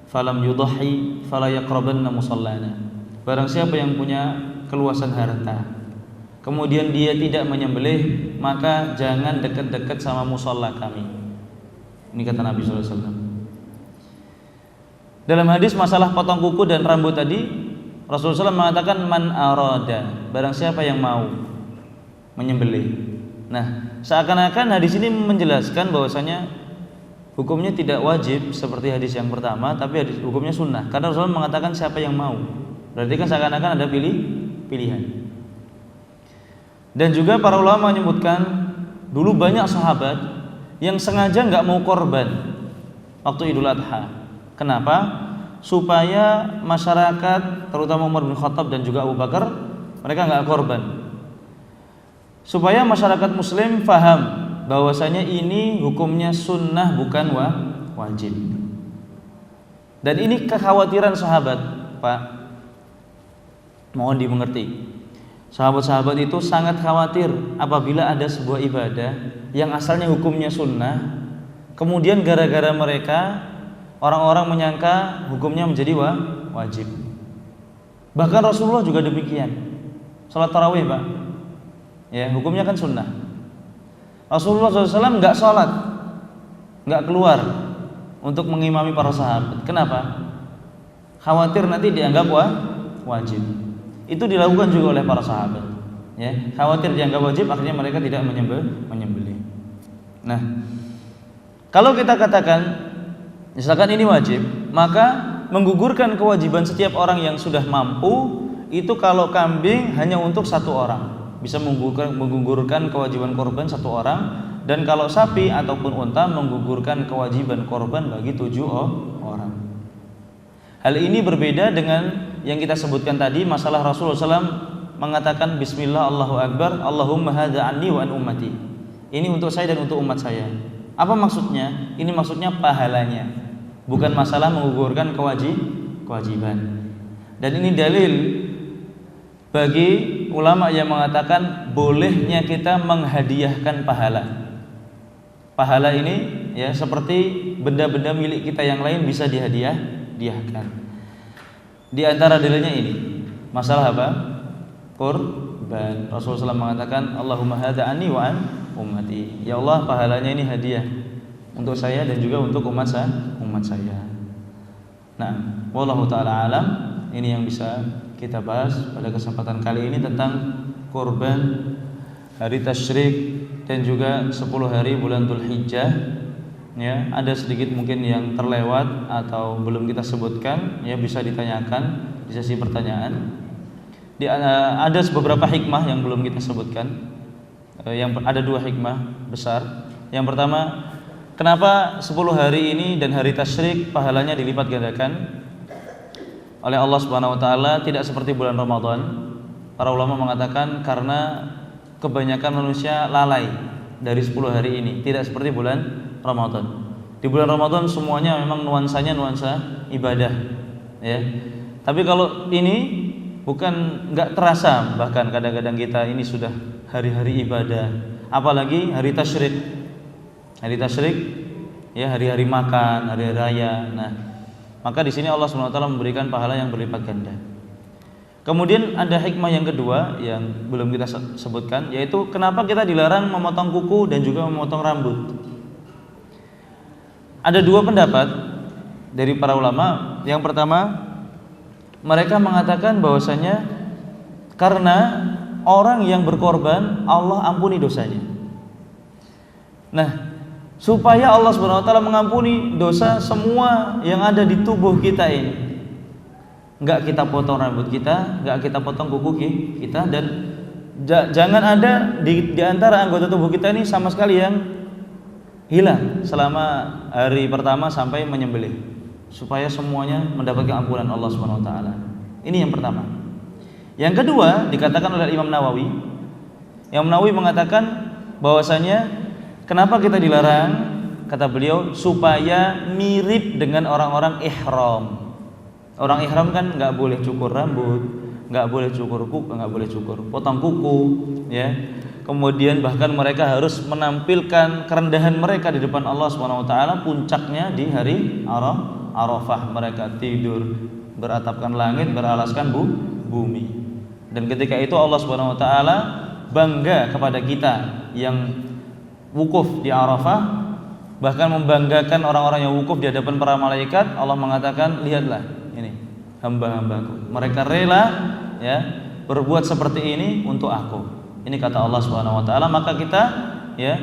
falam yudhi fala yaqrabanna musallana." Barang siapa yang punya keluasan harta, kemudian dia tidak menyembelih, maka jangan dekat-dekat sama musalla kami. Ini kata Nabi SAW. Dalam hadis masalah potong kuku dan rambut tadi, Rasulullah SAW mengatakan man arada, barang siapa yang mau menyembelih. Nah, seakan-akan hadis ini menjelaskan bahwasanya hukumnya tidak wajib seperti hadis yang pertama, tapi hadis hukumnya sunnah. Karena Rasulullah mengatakan siapa yang mau. Berarti kan seakan-akan ada pilihan. Dan juga para ulama menyebutkan dulu banyak sahabat yang sengaja nggak mau korban waktu Idul Adha. Kenapa? Supaya masyarakat, terutama Umar bin Khattab dan juga Abu Bakar, mereka nggak korban. Supaya masyarakat Muslim faham bahwasanya ini hukumnya sunnah bukan wajib. Dan ini kekhawatiran sahabat, Pak. Mohon dimengerti. Sahabat-sahabat itu sangat khawatir apabila ada sebuah ibadah yang asalnya hukumnya sunnah, kemudian gara-gara mereka orang-orang menyangka hukumnya menjadi wajib. Bahkan Rasulullah juga demikian. Salat tarawih, Pak, ya hukumnya kan sunnah. Rasulullah SAW nggak sholat, nggak keluar untuk mengimami para sahabat. Kenapa? Khawatir nanti dianggap wajib. Itu dilakukan juga oleh para sahabat. Ya, khawatir dianggap wajib, akhirnya mereka tidak menyembelih. Nah, kalau kita katakan misalkan ini wajib, maka menggugurkan kewajiban setiap orang yang sudah mampu itu kalau kambing hanya untuk satu orang, bisa menggugurkan kewajiban korban satu orang, dan kalau sapi ataupun unta menggugurkan kewajiban korban bagi 7 orang. Hal ini berbeda dengan yang kita sebutkan tadi, masalah Rasulullah SAW mengatakan Bismillah Allahu Akbar, Allahumma hadza anni wa an ummati. Ini untuk saya dan untuk umat saya. Apa maksudnya? Ini maksudnya pahalanya, bukan masalah menggugurkan kewajiban. Dan ini dalil bagi ulama yang mengatakan bolehnya kita menghadiahkan pahala. Pahala ini ya seperti benda-benda milik kita yang lain bisa dihadiahkan. Di antara dalilnya ini masalah apa? Kurban. Rasulullah SAW mengatakan Allahumma hadza anni wa an ummati. Ya Allah, pahalanya ini hadiah untuk saya dan juga untuk umat saya. Nah, wallahu taala alam. Ini yang bisa kita bahas pada kesempatan kali ini tentang kurban, hari tasyrik, dan juga 10 hari bulan Dzulhijjah. Ya, ada sedikit mungkin yang terlewat atau belum kita sebutkan, ya bisa ditanyakan di sesi pertanyaan. Ada beberapa hikmah yang belum kita sebutkan. Yang ada 2 hikmah besar. Yang pertama, kenapa 10 hari ini dan hari tasyrik pahalanya dilipat gandakan oleh Allah Subhanahu wa taala, tidak seperti bulan Ramadan? Para ulama mengatakan karena kebanyakan manusia lalai dari 10 hari ini, tidak seperti bulan Ramadan. Di bulan Ramadan semuanya memang nuansanya nuansa ibadah, ya. Tapi kalau ini bukan, nggak terasa, bahkan kadang-kadang kita ini sudah hari-hari ibadah, apalagi hari tasyrik. Hari tasyrik ya hari-hari makan, hari raya. Nah, maka di sini Allah SWT memberikan pahala yang berlipat ganda. Kemudian ada hikmah yang kedua yang belum kita sebutkan, yaitu kenapa kita dilarang memotong kuku dan juga memotong rambut. Ada dua pendapat dari para ulama. Yang pertama, mereka mengatakan bahwasanya karena orang yang berkorban Allah ampuni dosanya. Nah, supaya Allah SWT mengampuni dosa semua yang ada di tubuh kita ini, enggak kita potong rambut kita, enggak kita potong kuku kita, dan jangan ada di antara anggota tubuh kita ini sama sekali yang hilang selama hari pertama sampai menyembelih, supaya semuanya mendapatkan ampunan Allah SWT. Ini yang pertama. Yang kedua dikatakan oleh Imam Nawawi. Imam Nawawi mengatakan bahwasanya kenapa kita dilarang? Kata beliau, supaya mirip dengan orang-orang ihram. Orang ihram kan nggak boleh cukur rambut, nggak boleh cukur kuku, nggak boleh cukur potong kuku, ya. Kemudian bahkan mereka harus menampilkan kerendahan mereka di depan Allah SWT. Puncaknya di hari Arafah, mereka tidur beratapkan langit, beralaskan bumi. Dan ketika itu Allah SWT bangga kepada kita yang wukuf di Arafah, bahkan membanggakan orang-orang yang wukuf di hadapan para malaikat. Allah mengatakan, lihatlah ini hamba-hambaku, mereka rela ya berbuat seperti ini untuk aku. Ini kata Allah SWT. Maka kita ya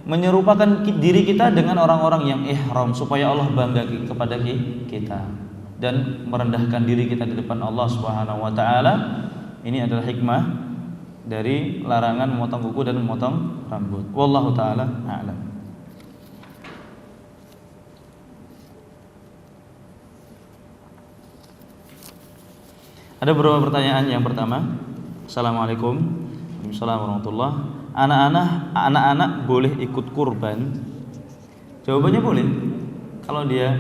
menyerupakan diri kita dengan orang-orang yang ihram, supaya Allah bangga kepada kita dan merendahkan diri kita di depan Allah SWT. Ini adalah hikmah dari larangan memotong kuku dan memotong rambut. Wallahu taala a'lam. Ada beberapa pertanyaan. Yang pertama, Assalamualaikum warahmatullahi. Anak-anak boleh ikut kurban? Jawabannya boleh. Kalau dia,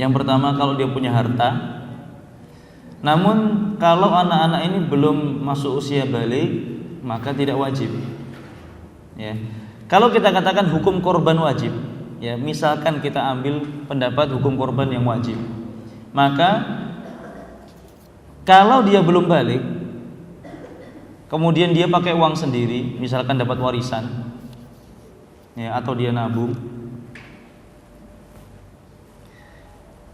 yang pertama, kalau dia punya harta. Namun kalau anak-anak ini belum masuk usia balik, maka tidak wajib. Ya. Kalau kita katakan hukum korban wajib, ya, misalkan kita ambil pendapat hukum korban yang wajib, maka kalau dia belum balik, kemudian dia pakai uang sendiri, misalkan dapat warisan, ya, atau dia nabung.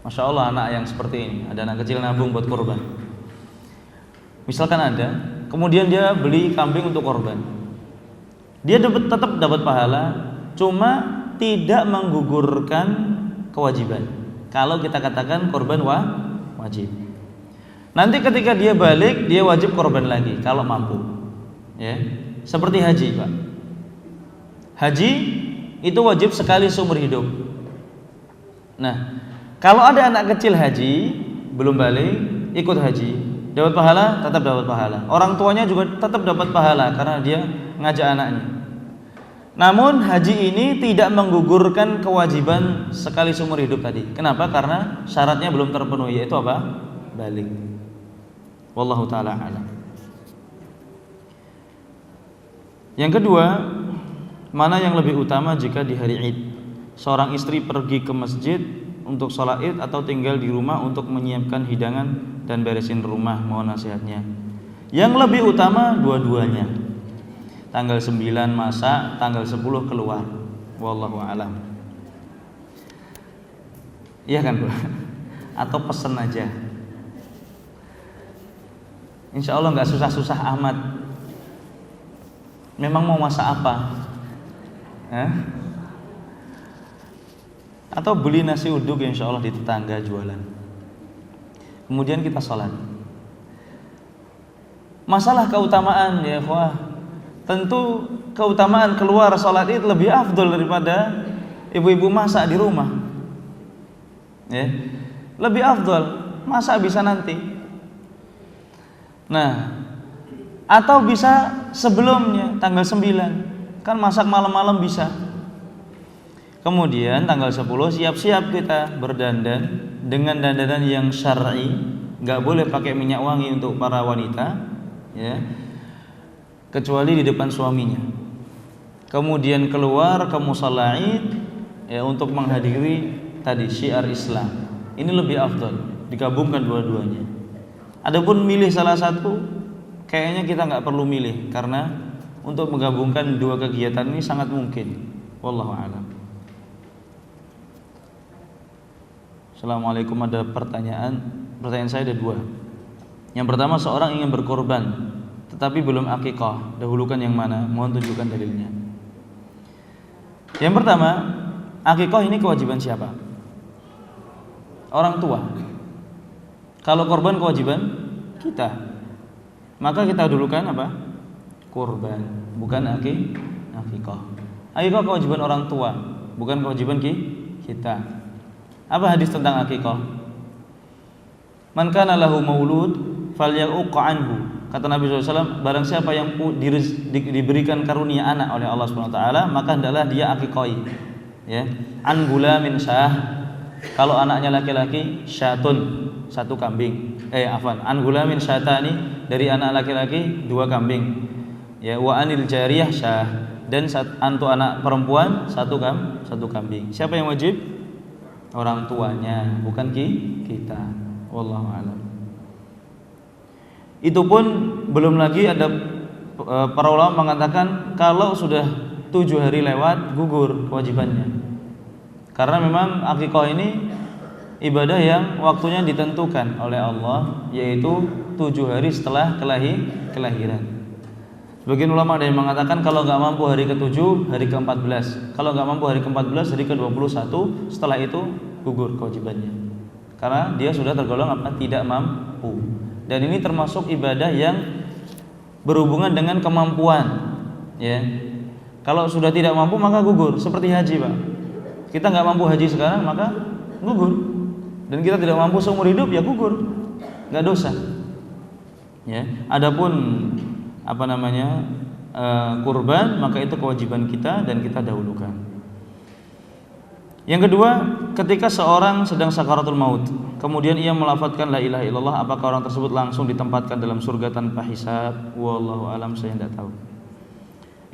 Masya Allah, anak yang seperti ini, ada anak kecil nabung buat korban. Misalkan ada, kemudian dia beli kambing untuk korban, dia tetap dapat pahala, cuma tidak menggugurkan kewajiban. Kalau kita katakan korban wajib. Nanti ketika dia balik, dia wajib korban lagi kalau mampu. Ya, seperti haji, Pak. Haji itu wajib sekali seumur hidup. Nah, kalau ada anak kecil haji belum balik, ikut haji, dapat pahala, tetap dapat pahala. Orang tuanya juga tetap dapat pahala karena dia ngajak anaknya. Namun haji ini tidak menggugurkan kewajiban sekali seumur hidup tadi. Kenapa? Karena syaratnya belum terpenuhi, yaitu apa? Balik. Wallahu ta'ala a'lam. Yang kedua, mana yang lebih utama jika di hari Id? Seorang istri pergi ke masjid untuk sholat Id atau tinggal di rumah untuk menyiapkan hidangan dan beresin rumah? Mohon nasihatnya. Yang lebih utama dua-duanya. Tanggal 9 masak, tanggal 10 keluar. Wallahu a'lam. Iya kan, Bu? Atau pesen aja. Insya Allah nggak susah-susah amat. Memang mau masak apa? Atau beli nasi uduk insya Allah di tetangga jualan. Kemudian kita sholat. Masalah keutamaan ya ikhwah, tentu keutamaan keluar sholat itu lebih afdol daripada ibu-ibu masak di rumah. Ya, lebih afdol. Masak bisa nanti. Nah, atau bisa sebelumnya tanggal 9, kan masak malam-malam bisa. Kemudian tanggal 10 siap-siap kita berdandan dengan dandanan yang syar'i, nggak boleh pakai minyak wangi untuk para wanita, ya, kecuali di depan suaminya. Kemudian keluar ke musalla Id, ya, untuk menghadiri tadi syiar Islam, Ini lebih afdal, digabungkan dua-duanya. Adapun milih salah satu, kayaknya kita nggak perlu milih karena untuk menggabungkan dua kegiatan ini sangat mungkin. Wallahu a'lam. Assalamualaikum, ada pertanyaan saya ada dua. Yang pertama, seorang ingin berkorban tetapi belum akikah, dahulukan yang mana? Mohon tunjukkan dalilnya. Yang pertama, akikah ini kewajiban siapa? Orang tua. Kalau korban kewajiban kita, maka kita dahulukan apa? Korban, bukan akikah. Akikah kewajiban orang tua, bukan kewajiban kita. Apa hadis tentang akikah? Man kana lahu maulud falyuqa anhu. Kata Nabi SAW, barang siapa yang diberikan karunia anak oleh Allah SWT, maka hendaklah dia akikahi. Ya, an gulamin syah. Kalau anaknya laki-laki, syatun, satu kambing. An gulamin syatani, dari anak laki-laki 2 kambing. Ya, wa anil jariyah syah, dan untuk anak perempuan satu kambing. Siapa yang wajib? Orang tuanya, bukan kita. Wallahu a'lam. Itu pun belum lagi ada para ulama mengatakan kalau sudah 7 hari lewat gugur kewajibannya. Karena memang akikah ini ibadah yang waktunya ditentukan oleh Allah, yaitu 7 hari setelah kelahiran. Sebagian ulama ada yang mengatakan kalau nggak mampu hari ke-7, hari ke-14. Kalau nggak mampu hari ke-14, hari ke-21, setelah itu gugur kewajibannya. Karena dia sudah tergolong tidak mampu. Dan ini termasuk ibadah yang berhubungan dengan kemampuan. Ya, kalau sudah tidak mampu maka gugur. Seperti haji, Pak. Kita nggak mampu haji sekarang maka gugur. Dan kita tidak mampu seumur hidup ya gugur, nggak dosa. Ya, adapun kurban, maka itu kewajiban kita dan kita dahulukan. Yang kedua, ketika seorang sedang sakaratul maut, kemudian ia melafadzkan la ilaha illallah, apakah orang tersebut langsung ditempatkan dalam surga tanpa hisab? Wallahu alam, saya tidak tahu.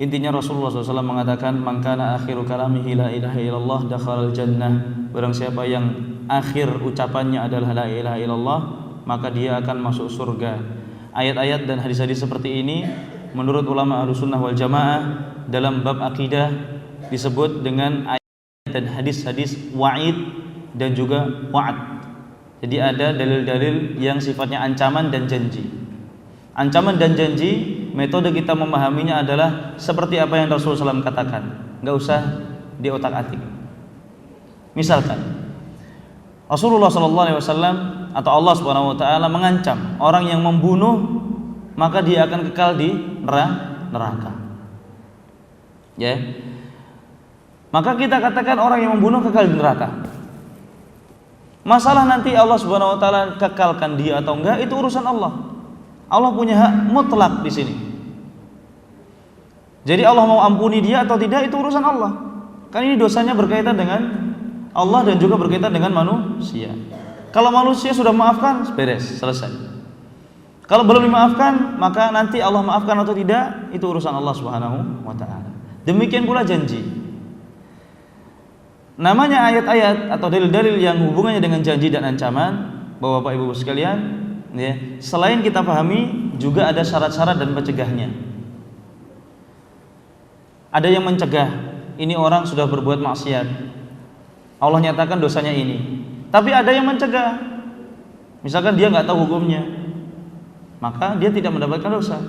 Intinya Rasulullah SAW mengatakan, man kana akhiru kalamihi la ilaha illallah dakhalal jannah. Barang siapa yang akhir ucapannya adalah la ilaha illallah, maka dia akan masuk surga. Ayat-ayat dan hadis-hadis seperti ini menurut ulama Ahlussunnah wal Jamaah dalam bab akidah disebut dengan ayat dan hadis-hadis wa'id dan juga wa'ad. Jadi ada dalil-dalil yang sifatnya ancaman dan janji. Ancaman dan janji, metode kita memahaminya adalah seperti apa yang Rasulullah SAW katakan, nggak usah diotak-atik. Misalkan Rasulullah SAW atau Allah Subhanahu Wa Taala mengancam orang yang membunuh maka dia akan kekal di neraka. Ya, maka kita katakan orang yang membunuh kekal di neraka. Masalah nanti Allah Subhanahu Wa Taala kekalkan dia atau enggak itu urusan Allah. Allah punya hak mutlak di sini. Jadi Allah mau ampuni dia atau tidak itu urusan Allah. Kan ini dosanya berkaitan dengan Allah dan juga berkaitan dengan manusia. Kalau manusia sudah maafkan, beres, selesai. Kalau belum dimaafkan, maka nanti Allah maafkan atau tidak itu urusan Allah Subhanahu wa taala. Demikian pula janji. Namanya ayat-ayat atau dalil-dalil yang hubungannya dengan janji dan ancaman, Bapak Ibu sekalian, ya, selain kita pahami juga ada syarat-syarat dan pencegahnya. Ada yang mencegah, ini orang sudah berbuat maksiat, Allah nyatakan dosanya ini. Tapi ada yang mencegah, misalkan dia nggak tahu hukumnya, maka dia tidak mendapatkan dosa,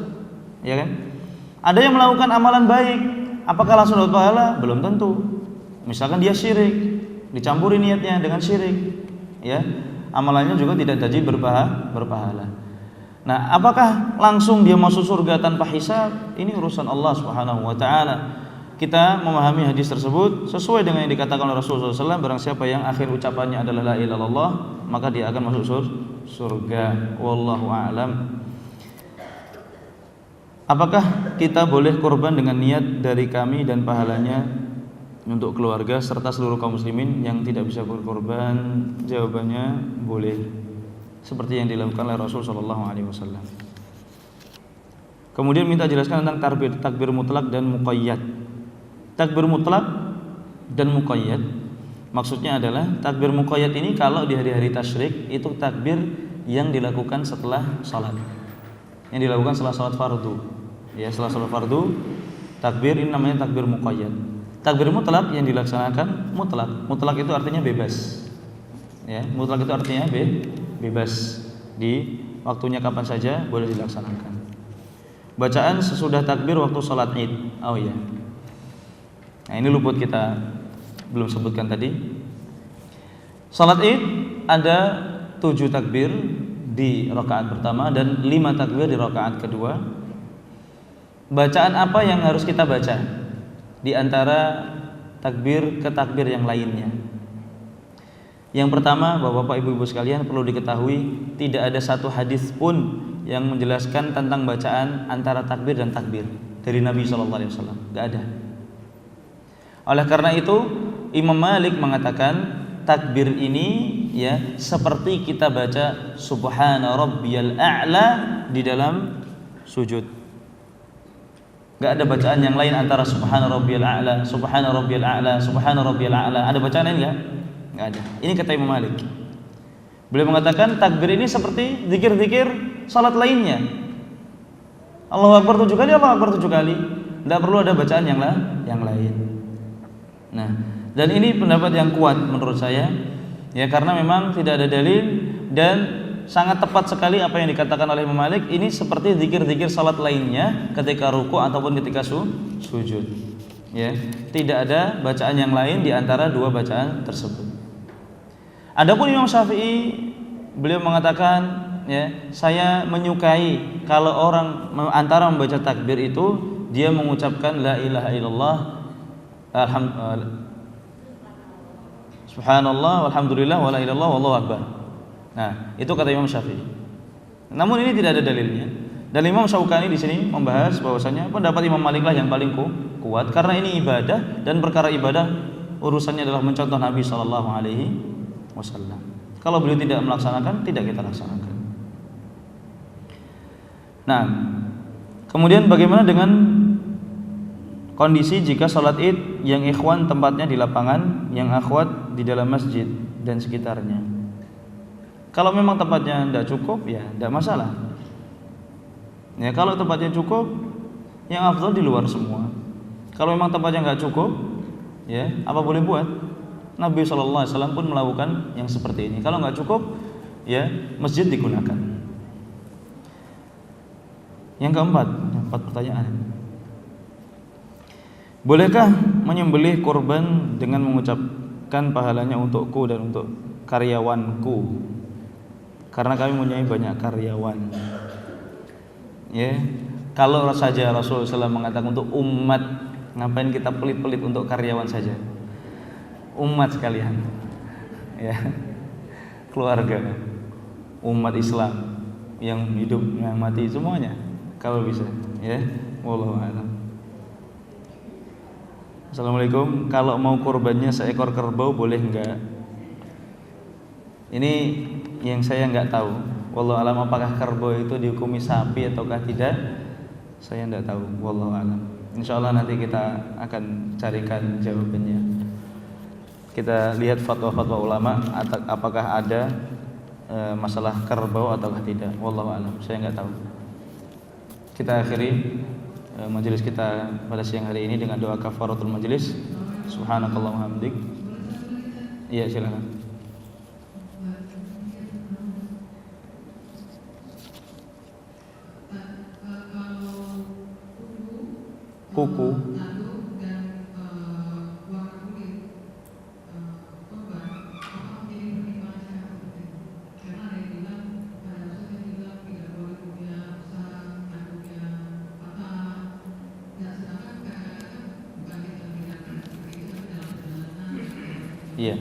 ya kan? Ada yang melakukan amalan baik, apakah langsung dapat pahala? Belum tentu. Misalkan dia syirik, dicampuri niatnya dengan syirik, ya, amalannya juga tidak jadi berpahala. Nah, apakah langsung dia masuk surga tanpa hisab? Ini urusan Allah Subhanahu wa taala. Kita memahami hadis tersebut sesuai dengan yang dikatakan oleh Rasulullah SAW. Barang siapa yang akhir ucapannya adalah la ilaha illallah, maka dia akan masuk surga. Wallahu a'lam. Apakah kita boleh korban dengan niat dari kami dan pahalanya untuk keluarga serta seluruh kaum muslimin yang tidak bisa berkorban? Jawabannya boleh, seperti yang dilakukan oleh Rasulullah SAW. Kemudian minta jelaskan tentang takbir mutlak dan muqayyad. Takbir mutlak dan muqayyad Maksudnya adalah takbir muqayyad ini kalau di hari-hari tasyrik itu takbir yang dilakukan setelah salat. Yang dilakukan setelah salat fardu. Ya, setelah salat fardu takbir ini namanya takbir muqayyad. Takbir mutlak yang dilaksanakan mutlak. Mutlak itu artinya bebas. Ya, mutlak itu artinya bebas. Di waktunya kapan saja boleh dilaksanakan. Bacaan sesudah takbir waktu salat Id. Oh iya. Nah, ini luput kita belum sebutkan tadi. Salat Id ada 7 takbir di rakaat pertama dan 5 takbir di rakaat kedua. Bacaan apa yang harus kita baca di antara takbir ke takbir yang lainnya? Yang pertama, Bapak-bapak, Ibu-ibu sekalian, perlu diketahui tidak ada satu hadis pun yang menjelaskan tentang bacaan antara takbir dan takbir dari Nabi SAW. Enggak ada. Oleh karena itu, Imam Malik mengatakan takbir ini ya seperti kita baca Subhana Rabbiyal A'la di dalam sujud. Enggak ada bacaan yang lain antara Subhana Rabbiyal A'la, Subhana Rabbiyal A'la, Subhana Rabbiyal A'la. Ada bacaan lain enggak? Enggak ada. Ini kata Imam Malik. Beliau mengatakan takbir ini seperti zikir-zikir salat lainnya. Allahu Akbar 7 kali, Allahu Akbar 7 kali. Tidak perlu ada bacaan yang lain. Nah, dan ini pendapat yang kuat menurut saya. Ya, karena memang tidak ada dalil dan sangat tepat sekali apa yang dikatakan oleh Imam Malik. Ini seperti zikir-zikir salat lainnya ketika ruku ataupun ketika sujud. Ya, tidak ada bacaan yang lain di antara dua bacaan tersebut. Adapun Imam Syafi'i, beliau mengatakan, ya, saya menyukai kalau orang antara membaca takbir itu dia mengucapkan la ilaha illallah, subhanallah, walhamdulillah, wala ilaha illallah, wallahu akbar. Nah, itu kata Imam Syafi'i. Namun ini tidak ada dalilnya. Dan Imam Syaukani di sini membahas bahwasanya pendapat Imam Malik lah yang paling kuat karena ini ibadah dan perkara ibadah urusannya adalah mencontoh Nabi sallallahu alaihi wasallam. Kalau beliau tidak melaksanakan, tidak kita laksanakan. Nah, kemudian bagaimana dengan kondisi jika salat Id yang ikhwan tempatnya di lapangan, yang akhwat di dalam masjid dan sekitarnya? Kalau memang tempatnya tidak cukup, ya tidak masalah. Ya, kalau tempatnya cukup, yang afdal di luar semua. Kalau memang tempatnya nggak cukup, ya apa boleh buat? Nabi SAW pun melakukan yang seperti ini. Kalau nggak cukup, ya masjid digunakan. Yang keempat, 4 pertanyaan. Bolehkah menyembelih kurban dengan mengucapkan pahalanya untukku dan untuk karyawanku? Karena kami mempunyai banyak karyawan. Ya, kalau saja Rasulullah SAW mengatakan untuk umat, ngapain kita pelit-pelit untuk karyawan saja? Umat sekalian, ya, keluarga, umat Islam yang hidup, yang mati, semuanya kalau bisa, ya. Wallahu a'lam. Assalamualaikum. Kalau mau kurbannya seekor kerbau boleh enggak? Ini yang saya enggak tahu. Wallahu a'lam, apakah kerbau itu dihukumi sapi ataukah tidak? Saya enggak tahu. Wallahu a'lam. Insyaallah nanti kita akan carikan jawabannya. Kita lihat fatwa-fatwa ulama apakah ada masalah kerbau ataukah tidak. Wallahu a'lam. Saya enggak tahu. Kita akhiri majelis kita pada siang hari ini dengan doa kafaratul majelis. Subhanakallahumma hamdik. Iya, silakan. Kuku iya.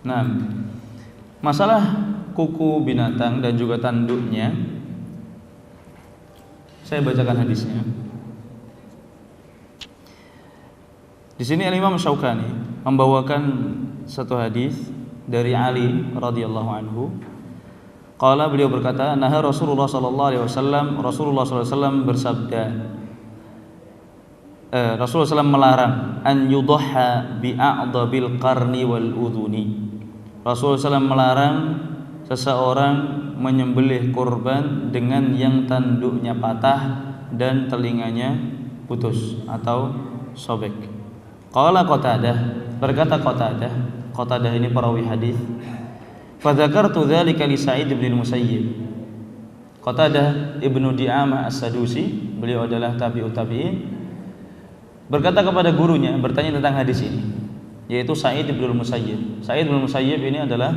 Nah, masalah kuku binatang dan juga tanduknya, saya bacakan hadisnya. Di sini Imam Syaukani membawakan satu hadis dari Ali radhiyallahu anhu. Qala, beliau berkata, naha Rasulullah sallallahu alaihi wasallam, Rasulullah sallallahu alaihi wasallam bersabda, Rasulullah SAW melarang an yudhha bi'a'dabil qarni wal udhuni. Rasulullah SAW melarang seseorang menyembelih kurban dengan yang tanduknya patah dan telinganya putus atau sobek. Qala Qatadah, berkata Qatadah ini perawi hadis. Fa dzakartu dzalika li Sa'id bin Musayyib. Qatadah Ibnu Di'amah As-Sadusi, beliau adalah tabi'ut tabi'in, berkata kepada gurunya, bertanya tentang hadis ini, yaitu Sa'id bin Musayyib. Sa'id bin Musayyib ini adalah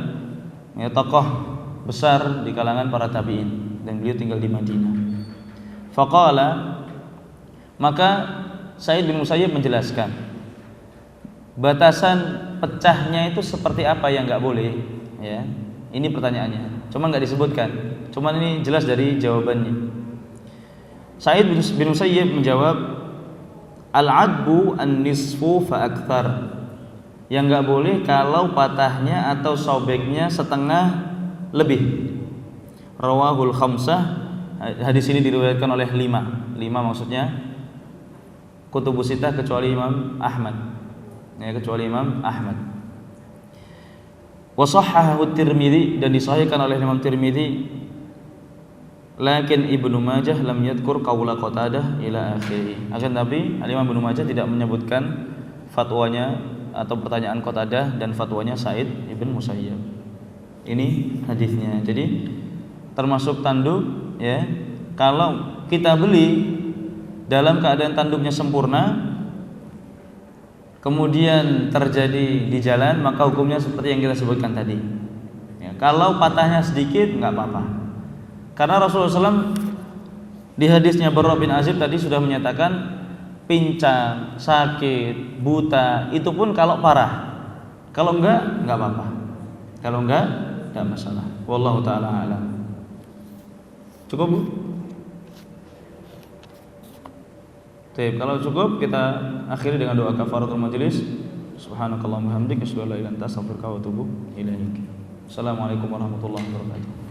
tokoh besar di kalangan para tabi'in dan beliau tinggal di Madinah. Faqala, maka Sa'id bin Musayyib menjelaskan batasan pecahnya itu seperti apa yang nggak boleh, ya. Ini pertanyaannya, cuma nggak disebutkan, cuma ini jelas dari jawabannya. Sa'id bin Musayyib menjawab, al-adbu an-nisfu fa akthar. Yang nggak boleh kalau patahnya atau sobeknya setengah lebih. Rawahul khamsah. Hadis ini diriwayatkan oleh 5 maksudnya kutubus sittah kecuali Imam Ahmad. Ya, kecuali Imam Ahmad. Wa sahhahahu Tirmidzi, dan disahihkan oleh Imam Tirmidzi. Lakin Ibnu Majah lam yadhkur qaula Qatadah ila akhirih. Akan tapi Imam Ibnu Majah tidak menyebutkan fatwanya atau pertanyaan Qatadah dan fatwanya Sa'id bin Musayyib. Ini hadisnya. Jadi termasuk tanduk, ya. Kalau kita beli dalam keadaan tanduknya sempurna, kemudian terjadi di jalan, maka hukumnya seperti yang kita sebutkan tadi. Ya, kalau patahnya sedikit nggak apa-apa. Karena Rasulullah SAW di hadisnya Barra bin Azib tadi sudah menyatakan pincang, sakit, buta, itu pun kalau parah. Kalau enggak apa-apa. Kalau enggak masalah. Wallahu ta'ala a'lam. Cukup, Bu? Baik, kalau cukup kita akhiri dengan doa kafaratul majelis. Subhanakallahumma hamdika asyhadu an la ilaha illa anta astaghfiruka wa atubu ilaik. Assalamualaikum warahmatullahi wabarakatuh.